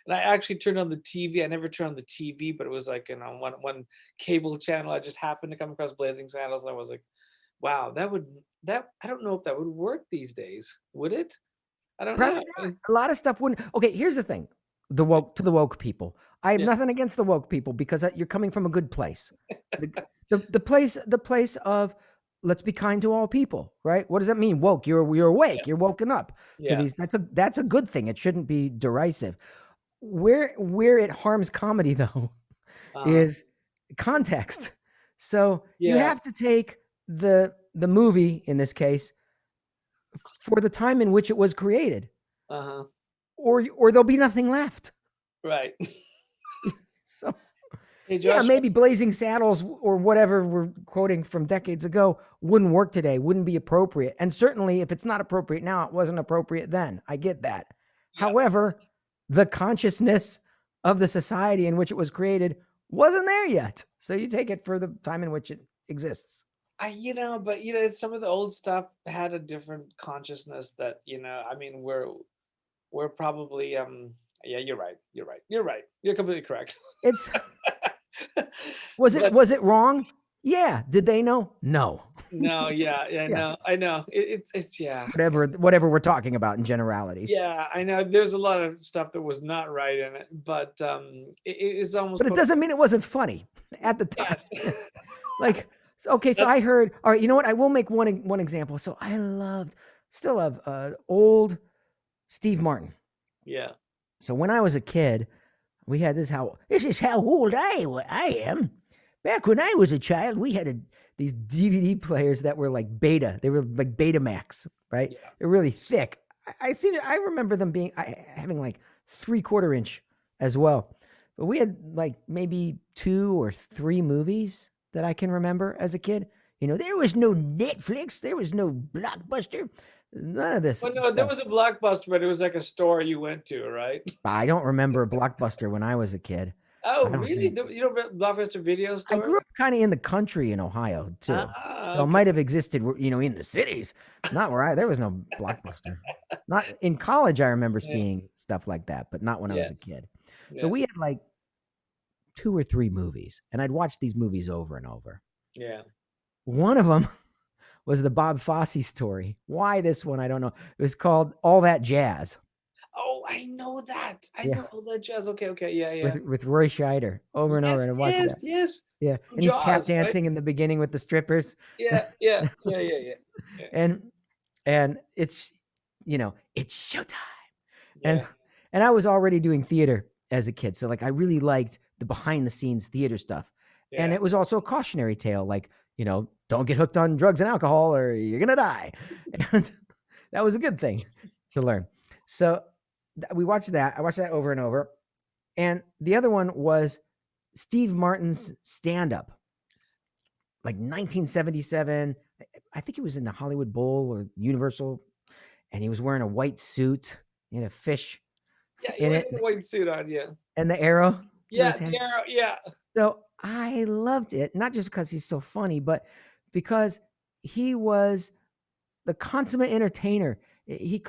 And I actually turned on the TV. I never turned on the TV, but it was like, one cable channel. I just happened to come across Blazing Saddles, and I was like, wow, I don't know if that would work these days. Would it? I don't know. A lot of stuff wouldn't. Okay, here's the thing: the woke people. I have nothing against the woke people because you're coming from a good place. The place of let's be kind to all people, right? What does that mean? Woke. You're awake. You're woken up to these. That's a good thing. It shouldn't be derisive. Where it harms comedy though is context. So you have to take the movie in this case for the time in which it was created, or there'll be nothing left. Right. So hey, Josh, yeah, maybe Blazing Saddles or whatever we're quoting from decades ago wouldn't work today, wouldn't be appropriate. And certainly if it's not appropriate now, it wasn't appropriate then. I get that. However, the consciousness of the society in which it was created wasn't there yet. So you take it for the time in which it exists. But some of the old stuff had a different consciousness that, I mean, we're probably, yeah, you're right. You're completely correct. It's, was it wrong? Yeah. Did they know? No. No, yeah. No, I know. It's whatever we're talking about in generalities. Yeah, I know. There's a lot of stuff that was not right in it, but it's almost. But it doesn't mean it wasn't funny at the time. Like, okay, so I heard. All right, you know what? I will make one example. So I still love old Steve Martin. Yeah. So when I was a kid, we had this is how old I am. Back when I was a child, we had these DVD players that were like beta. They were like Betamax, right? Yeah. They're really thick. I remember them having like 3/4 inch as well. But we had like maybe 2 or 3 movies that I can remember as a kid. There was no Netflix. There was no Blockbuster. None of this. Well, no, there was a Blockbuster, but it was like a store you went to, right? I don't remember a Blockbuster when I was a kid. Oh, really? You don't remember Blockbuster Video Store? I grew up kind of in the country in Ohio too. So it might have existed, in the cities. Not where there was no Blockbuster. Not in college. I remember seeing stuff like that, but not when I was a kid. So we had like 2 or 3 movies, and I'd watch these movies over and over. Yeah. One of them was the Bob Fosse story. Why this one? I don't know. It was called All That Jazz. Oh, I know that. I know All That Jazz. Okay. Yeah. With Roy Scheider over and over. And I watched that. Yes. Yeah. And he's tap dancing in the beginning with the strippers. Yeah. And it's, it's showtime. Yeah. And I was already doing theater as a kid. So like I really liked the behind the scenes theater stuff. Yeah. And it was also a cautionary tale, like, don't get hooked on drugs and alcohol or you're going to die. And that was a good thing to learn. So we watched that. I watched that over and over. And the other one was Steve Martin's stand-up, like 1977. I think he was in the Hollywood Bowl or Universal, and he was wearing a white suit and a fish. Yeah, he had a white suit on, yeah. And the arrow. Yeah, the arrow, yeah. So I loved it, not just because he's so funny, but because he was the consummate entertainer. He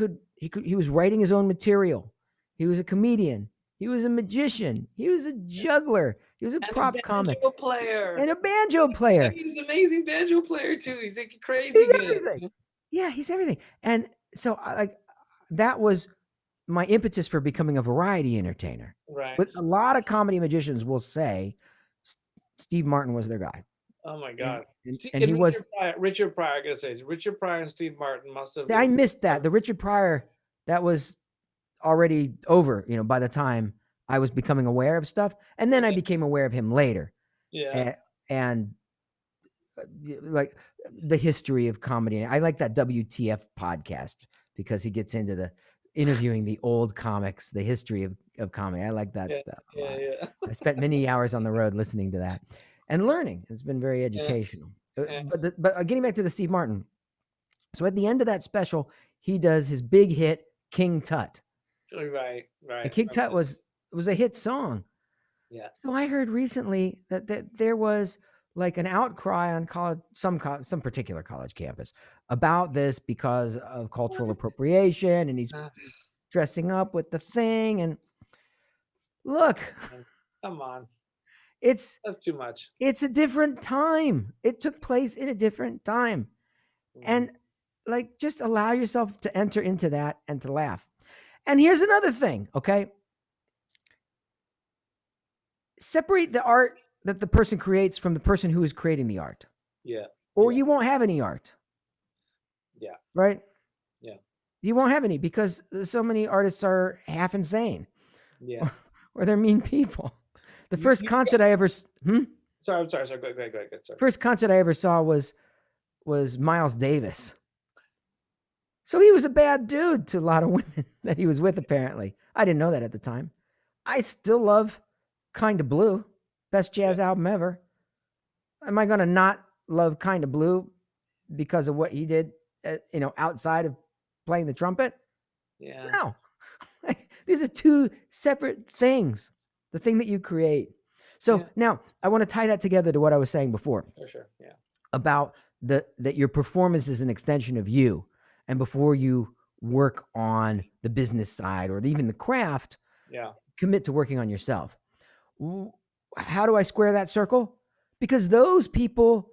was writing his own material. He was a comedian. He was a magician. He was a juggler. He was a And a prop comic banjo player. and a banjo player. He's an amazing banjo player too. He's like crazy He's good. everything. Yeah, he's everything. And so like that was my impetus for becoming a variety entertainer. Right. But a lot of comedy magicians will say Steve Martin was their guy. Oh my God. And he was. Richard Pryor, I gotta say, Richard Pryor and Steve Martin must have. I missed that. The Richard Pryor, that was already over, by the time I was becoming aware of stuff. And then I became aware of him later. Yeah. And like the history of comedy. I like that WTF podcast because he gets into the interviewing the old comics, the history of comedy. I like that stuff a lot. Yeah. I spent many hours on the road listening to that and learning. It's been very educational. Yeah. But getting back to the Steve Martin. So at the end of that special, he does his big hit, King Tut. Right. And King Tut was a hit song. Yeah. So I heard recently that there was like an outcry on some particular college campus about this because of cultural appropriation, and he's dressing up with the thing. And look, come on, that's too much. It's a different time. It took place in a different time, and like just allow yourself to enter into that and to laugh. And here's another thing, okay? Separate the art that the person creates from the person who is creating the art. Yeah. Or you won't have any art. Yeah. Right? Yeah. You won't have any because so many artists are half insane. Yeah. Or they're mean people. The first concert I ever... Sorry, I'm sorry. Go ahead. Sorry. First concert I ever saw was Miles Davis. So he was a bad dude to a lot of women that he was with, apparently. I didn't know that at the time. I still love Kinda Blue. Best jazz album ever. Am I going to not love Kinda Blue because of what he did, outside of playing the trumpet? Yeah. No. These are two separate things. The thing that you create. So now I want to tie that together to what I was saying before. For sure. Yeah. About that your performance is an extension of you. And before you work on the business side or even the craft, commit to working on yourself. How do I square that circle? Because those people,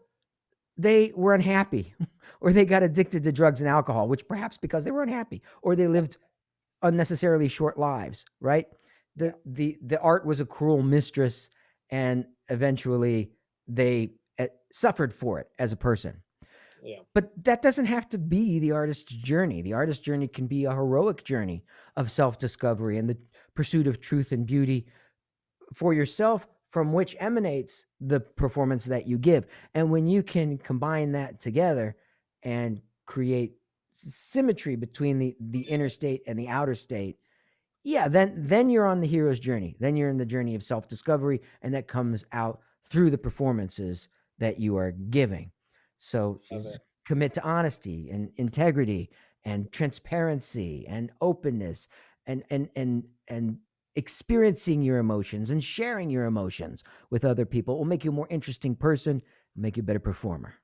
they were unhappy or they got addicted to drugs and alcohol, which perhaps because they were unhappy or they lived unnecessarily short lives, right? The art was a cruel mistress and eventually they suffered for it as a person. Yeah. But that doesn't have to be the artist's journey. The artist's journey can be a heroic journey of self-discovery and the pursuit of truth and beauty for yourself, from which emanates the performance that you give. And when you can combine that together and create symmetry between the inner state and the outer state, then you're on the hero's journey. Then you're in the journey of self-discovery, and that comes out through the performances that you are giving. So commit to honesty and integrity and transparency and openness and experiencing your emotions and sharing your emotions with other people will make you a more interesting person, make you a better performer,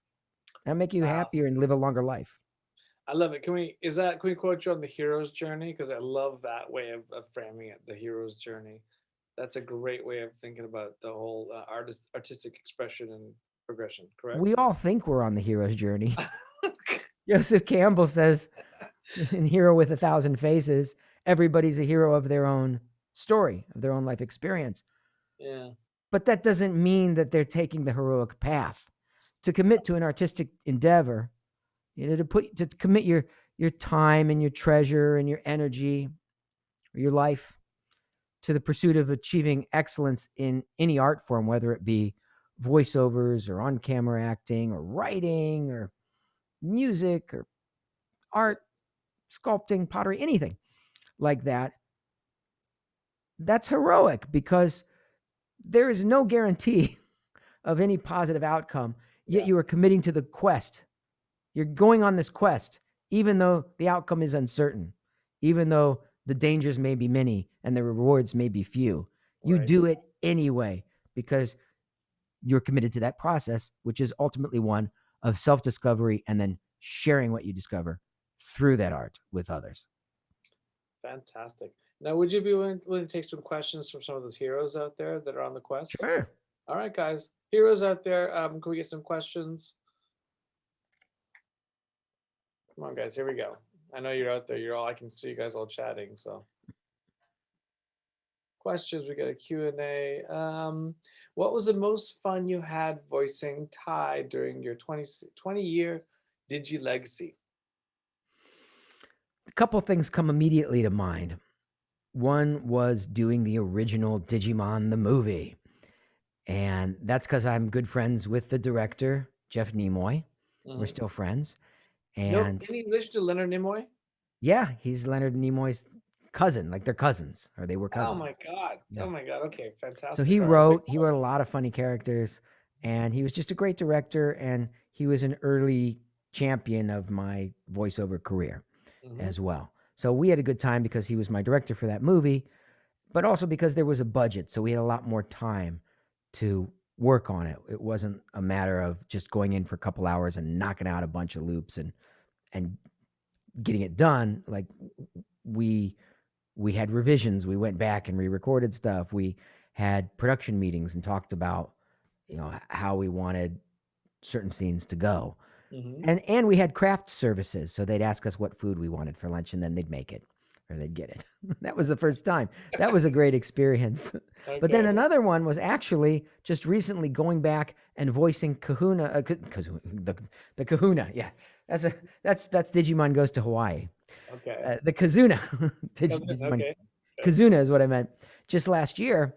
and make you happier and live a longer life. I love it. Can we quote you on the hero's journey? Because I love that way of framing it, the hero's journey. That's a great way of thinking about the whole artistic expression and progression, correct? We all think we're on the hero's journey. Joseph Campbell says in Hero with 1,000 Faces, everybody's a hero of their own story, of their own life experience. Yeah. But that doesn't mean that they're taking the heroic path. To commit to an artistic endeavor, to commit your time and your treasure and your energy, or your life to the pursuit of achieving excellence in any art form, whether it be voiceovers or on-camera acting or writing or music or art, sculpting, pottery, anything like that. That's heroic because there is no guarantee of any positive outcome, yet you are committing to the quest. You're going on this quest, even though the outcome is uncertain, even though the dangers may be many and the rewards may be few. You do it anyway because you're committed to that process, which is ultimately one of self-discovery and then sharing what you discover through that art with others. Fantastic. Now, would you be willing to take some questions from some of those heroes out there that are on the quest? Sure. All right, guys. Heroes out there, can we get some questions? Come on, guys. Here we go. I know you're out there. You're all. I can see you guys all chatting. So questions. We got a Q and A. What was the most fun you had voicing Ty during your 20-year Digi legacy? A couple things come immediately to mind. One was doing the original Digimon the movie. And that's because I'm good friends with the director, Jeff Nimoy. We're Mm-hmm. still friends. No, And any relation to Leonard Nimoy? yeah, he's Leonard Nimoy's cousin, like they're cousins, or they were Oh my cousins. god. Yeah. Oh my god. Okay, So fantastic. he All right. wrote a lot of funny characters, and he was just a great director, and he was an early champion of my voiceover career Mm-hmm. as well. So we had a good time because he was my director for that movie, but also because there was a budget, so we had a lot more time to work on it. It wasn't a matter of just going in for a couple hours and knocking out a bunch of loops and getting it done. Like we we had revisions. We went back and re-recorded stuff. We had production meetings and talked about, how we wanted certain scenes to go. Mm-hmm. And we had craft services. So they'd ask us what food we wanted for lunch and then they'd make it or they'd get it. That was the first time. That was a great experience. But then Okay. another one was actually just recently going back and voicing Kahuna, the Kahuna. Yeah. That's Digimon Goes to Hawaii. Okay. The Kazuna. Okay. Digimon Okay. Kazuna is what I meant. Just last year,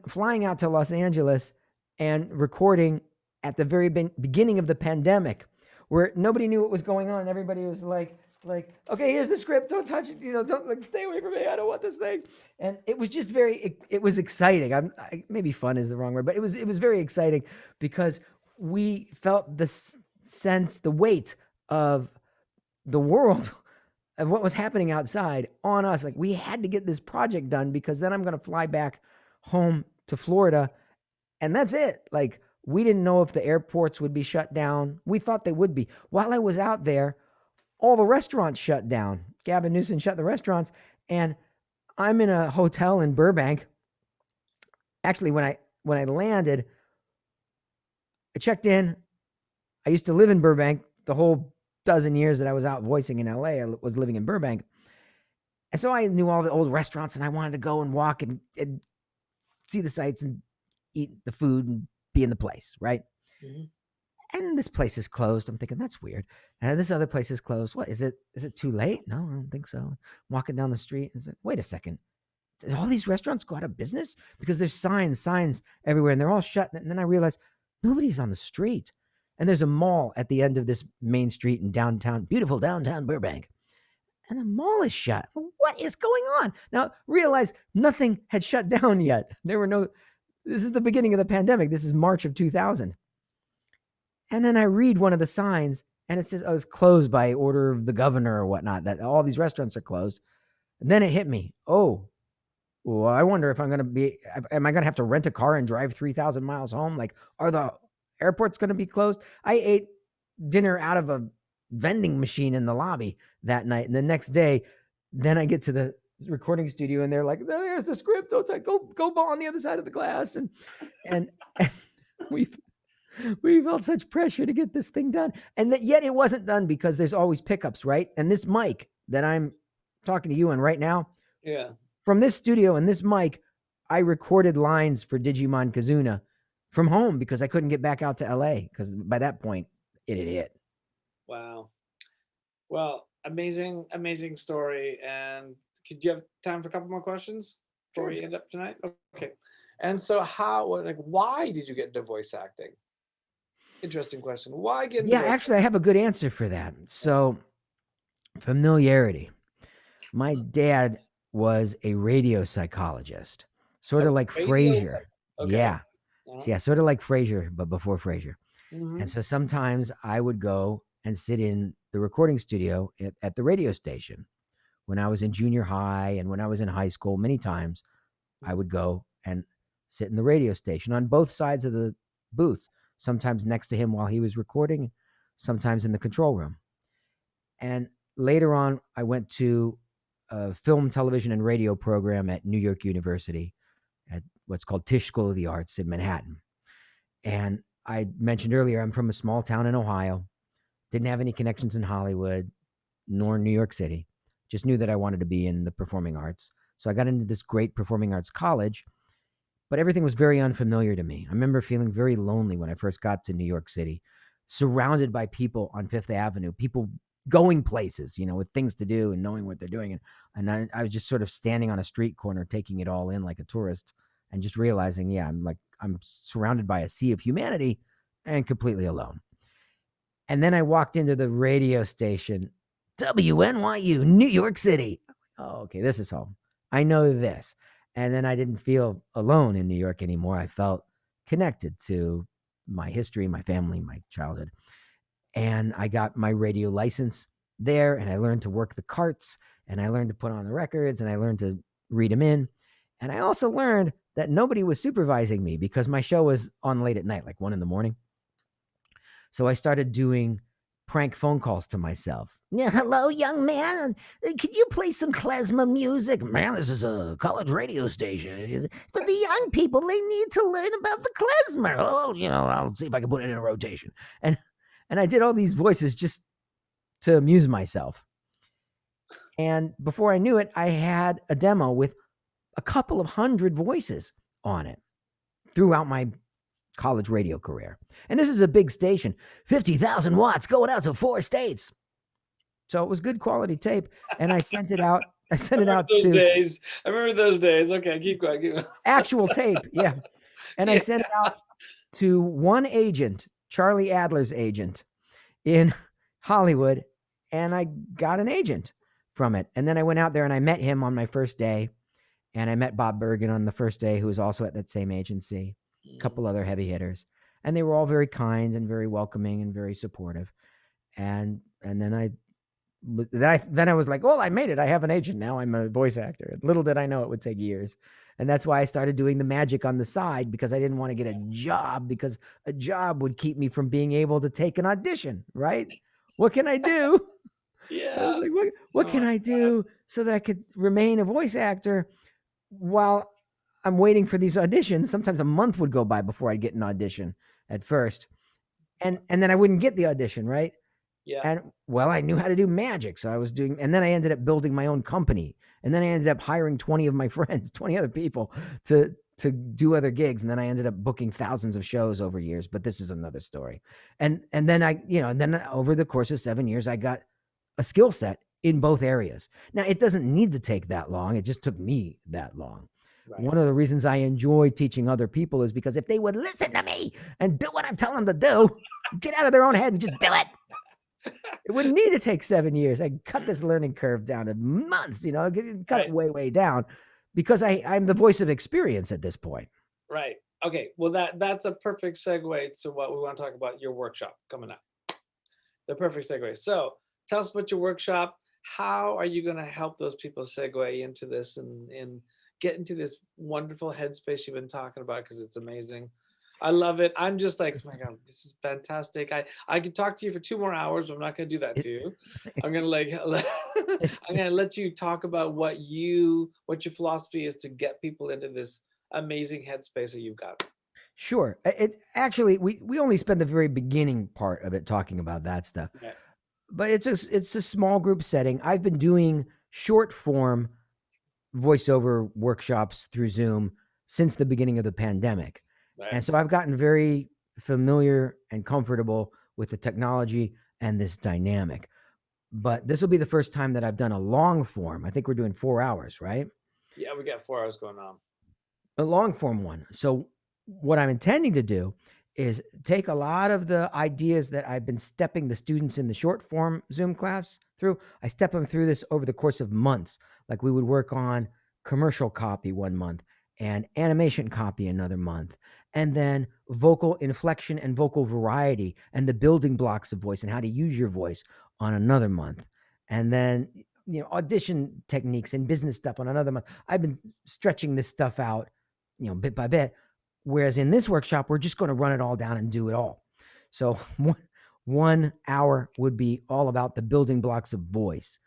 flying out to Los Angeles and recording at the very beginning of the pandemic, where nobody knew what was going on. Everybody was like, okay, here's the script. Don't touch it. Don't stay away from me. I don't want this thing. And it was just it was exciting. Maybe fun is the wrong word, but it was very exciting because we felt the sense, the weight of the world of what was happening outside on us. Like we had to get this project done because then I'm going to fly back home to Florida and that's it. Like we didn't know if the airports would be shut down. We thought they would be. While I was out there, all the restaurants shut down. Gavin Newsom shut the restaurants and I'm in a hotel in Burbank. Actually, when I landed, I checked in. I used to live in Burbank the whole dozen years that I was out voicing in LA. I was living in Burbank. And so I knew all the old restaurants and I wanted to go and walk and see the sights and eat the food and be in the place, right? Mm-hmm. And this place is closed. I'm thinking that's weird. And this other place is closed. What is it? Is it too late? No, I don't think so. I'm walking down the street and like, wait a second. Did all these restaurants go out of business? Because there's signs everywhere and they're all shut. And then I realized nobody's on the street. And there's a mall at the end of this main street in beautiful downtown Burbank. And the mall is shut. What is going on? Now, realize nothing had shut down yet. This is the beginning of the pandemic. This is March of 2000. And then I read one of the signs and it says, it's closed by order of the governor or whatnot, that all these restaurants are closed. And then it hit me. Oh, well, I wonder if am I going to have to rent a car and drive 3,000 miles home? Like, are the airports going to be closed? I ate dinner out of a vending machine in the lobby that night. And the next day, then I get to the recording studio and they're like, there's the script. Go on the other side of the glass. And we felt such pressure to get this thing done. And yet it wasn't done because there's always pickups, right? And this mic that I'm talking to you on right now, Yeah. from this studio and this mic, I recorded lines for Digimon Kazuna from home because I couldn't get back out to LA because by that point it had hit. Wow. Well, amazing story. And could you have time for a couple more questions before we end up tonight? Okay. And so why did you get into voice acting? Interesting question. Why get into voice Actually, I have a good answer for that. So, familiarity. My dad was a radio psychologist, sort of like Frasier. Okay. Yeah. Uh-huh. Yeah, sort of like Frasier, but before Frasier. Mm-hmm. And so sometimes I would go and sit in the recording studio at the radio station. When I was in junior high and when I was in high school, many times I would go and sit in the radio station on both sides of the booth, sometimes next to him while he was recording, sometimes in the control room. And later on, I went to a film, television, and radio program at New York University at what's called Tisch School of the Arts in Manhattan. And I mentioned earlier, I'm from a small town in Ohio, didn't have any connections in Hollywood nor New York City, just knew that I wanted to be in the performing arts. So I got into this great performing arts college, but everything was very unfamiliar to me. I remember feeling very lonely when I first got to New York City, surrounded by people on Fifth Avenue, people going places, with things to do and knowing what they're doing. And I was just sort of standing on a street corner, taking it all in like a tourist and just realizing, yeah, I'm surrounded by a sea of humanity and completely alone. And then I walked into the radio station, WNYU, New York City. Oh, okay, this is home. I know this. And then I didn't feel alone in New York anymore. I felt connected to my history, my family, my childhood. And I got my radio license there, and I learned to work the carts, and I learned to put on the records, and I learned to read them in. And I also learned that nobody was supervising me because my show was on late at night, like 1 a.m. So I started doing prank phone calls to myself. Yeah, hello, young man. Could you play some klezmer music? Man, this is a college radio station. But the young people, they need to learn about the klezmer. Oh, I'll see if I can put it in a rotation. And I did all these voices just to amuse myself. And before I knew it, I had a demo with a couple of hundred voices on it throughout my college radio career. And this is a big station, 50,000 watts going out to 4 states. So it was good quality tape. And I sent it out. I sent it out to days. I remember those days. Okay, keep going. Actual tape. Yeah. And I sent it out to one agent, Charlie Adler's agent in Hollywood. And I got an agent from it. And then I went out there and I met him on my first day. And I met Bob Bergen on the first day, who was also at that same agency. A couple other heavy hitters, and they were all very kind and very welcoming and very supportive. And then I was like, well, I made it. I have an agent now. I'm a voice actor. Little did I know it would take years. And that's why I started doing the magic on the side, because I didn't want to get a job, because a job would keep me from being able to take an audition, right? What can I do? Yeah. I was like, what can I do so that I could remain a voice actor while I'm waiting for these auditions? Sometimes a month would go by before I'd get an audition at first. And then I wouldn't get the audition, right? Yeah. And well, I knew how to do magic. So I was doing, and then I ended up building my own company. And then I ended up hiring 20 of my friends, 20 other people to do other gigs. And then I ended up booking thousands of shows over years, but this is another story. And then and then over the course of 7 years, I got a skill set in both areas. Now, it doesn't need to take that long. It just took me that long. Right. One of the reasons I enjoy teaching other people is because if they would listen to me and do what I'm telling them to do, get out of their own head and just do it. It wouldn't need to take 7 years. I cut this learning curve down to months, cut it way, way down, because I'm the voice of experience at this point. Right. Okay. Well, that's a perfect segue to what we want to talk about, your workshop coming up. The perfect segue. So tell us about your workshop. How are you going to help those people segue into this and get into this wonderful headspace you've been talking about? Because it's amazing. I love it. I'm just like, oh my God, this is fantastic. I could talk to you for 2 more hours, but I'm not going to do that to you. I'm going to let you talk about what your philosophy is to get people into this amazing headspace that you've got. Sure. It actually, we only spend the very beginning part of it talking about that stuff. Okay. But it's a small group setting. I've been doing short form voiceover workshops through Zoom since the beginning of the pandemic. Right. And so I've gotten very familiar and comfortable with the technology and this dynamic. But this will be the first time that I've done a long form. I think we're doing 4 hours, right? Yeah, we got 4 hours going on. A long form one. So what I'm intending to do is take a lot of the ideas that I've been stepping the students in the short form Zoom class through. I step them through this over the course of months. Like we would work on commercial copy 1 month and animation copy another month, and then vocal inflection and vocal variety and the building blocks of voice and how to use your voice on another month. And then, audition techniques and business stuff on another month. I've been stretching this stuff out, bit by bit. Whereas in this workshop, we're just going to run it all down and do it all. So 1 hour would be all about the building blocks of voice.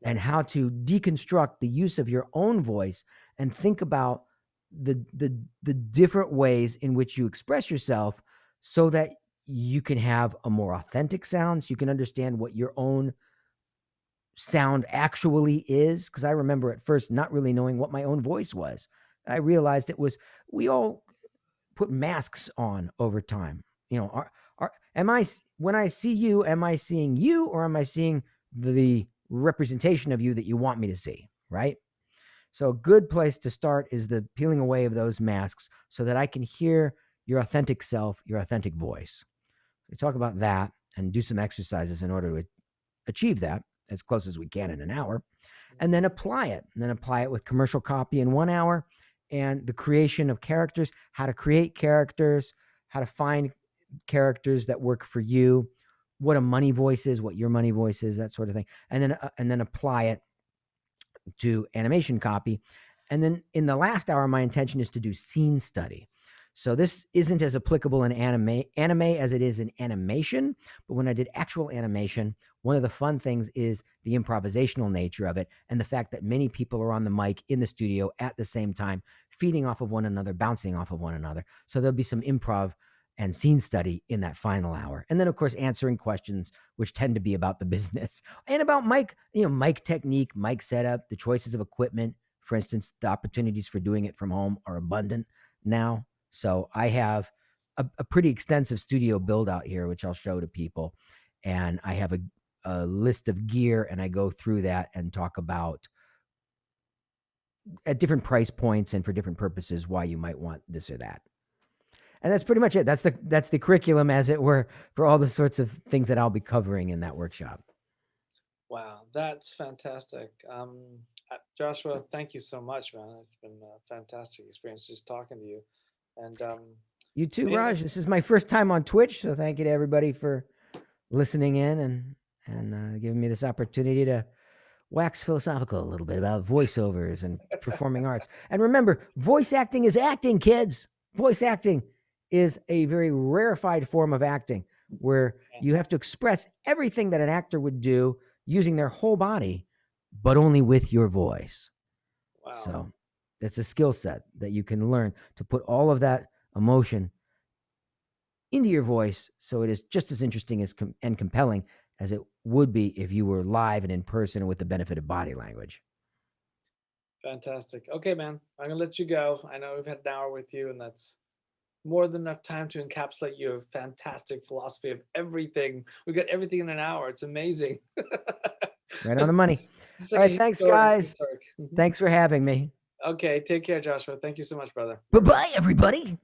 and Right. how to deconstruct the use of your own voice and think about the different ways in which you express yourself so that you can have a more authentic sound, so you can understand what your own sound actually is. Because I remember at first not really knowing what my own voice was. I realized it was, we all put masks on over time. You know, am I, when I see you, am I seeing you, or am I seeing the representation of you that you want me to see? Right. So a good place to start is the peeling away of those masks so that I can hear your authentic self, your authentic voice. We talk about that and do some exercises in order to achieve that as close as we can in an hour, and then apply it. And then apply it with commercial copy in 1 hour and the creation of characters, how to create characters, how to find characters that work for you, what a money voice is, what your money voice is, that sort of thing. And then apply it to animation copy. And then in the last hour, my intention is to do scene study. So this isn't as applicable in anime as it is in animation. But when I did actual animation, one of the fun things is the improvisational nature of it and the fact that many people are on the mic in the studio at the same time, feeding off of one another, bouncing off of one another. So there'll be some improv and scene study in that final hour. And then, of course, answering questions, which tend to be about the business and about mic, mic technique, mic setup, the choices of equipment. For instance, the opportunities for doing it from home are abundant now. So I have a pretty extensive studio build out here, which I'll show to people. And I have a list of gear, and I go through that and talk about at different price points and for different purposes why you might want this or that. And that's pretty much it. That's the curriculum, as it were, for all the sorts of things that I'll be covering in that workshop. Wow, that's fantastic. Joshua, thank you so much, man. It's been a fantastic experience just talking to you. And You too, mainly, Raj. This is my first time on Twitch, so thank you to everybody for listening in and giving me this opportunity to wax philosophical a little bit about voiceovers and performing arts. And remember, voice acting is acting, kids. Voice acting is a very rarefied form of acting where you have to express everything that an actor would do using their whole body, but only with your voice. wow, So that's a skill set that you can learn to put all of that emotion into your voice so it is just as interesting and compelling as it would be if you were live and in person with the benefit of body language. fantastic. Okay, man, I'm gonna let you go. I know we've had an hour with you, and that's more than enough time to encapsulate your fantastic philosophy of everything. We got everything in an hour. It's amazing. Right on the money. It's All like a right. hit Thanks, story. Hit guys. story. Mhm. Thanks for having me. Okay, take care, Joshua. Thank you so much, brother. Bye bye, everybody.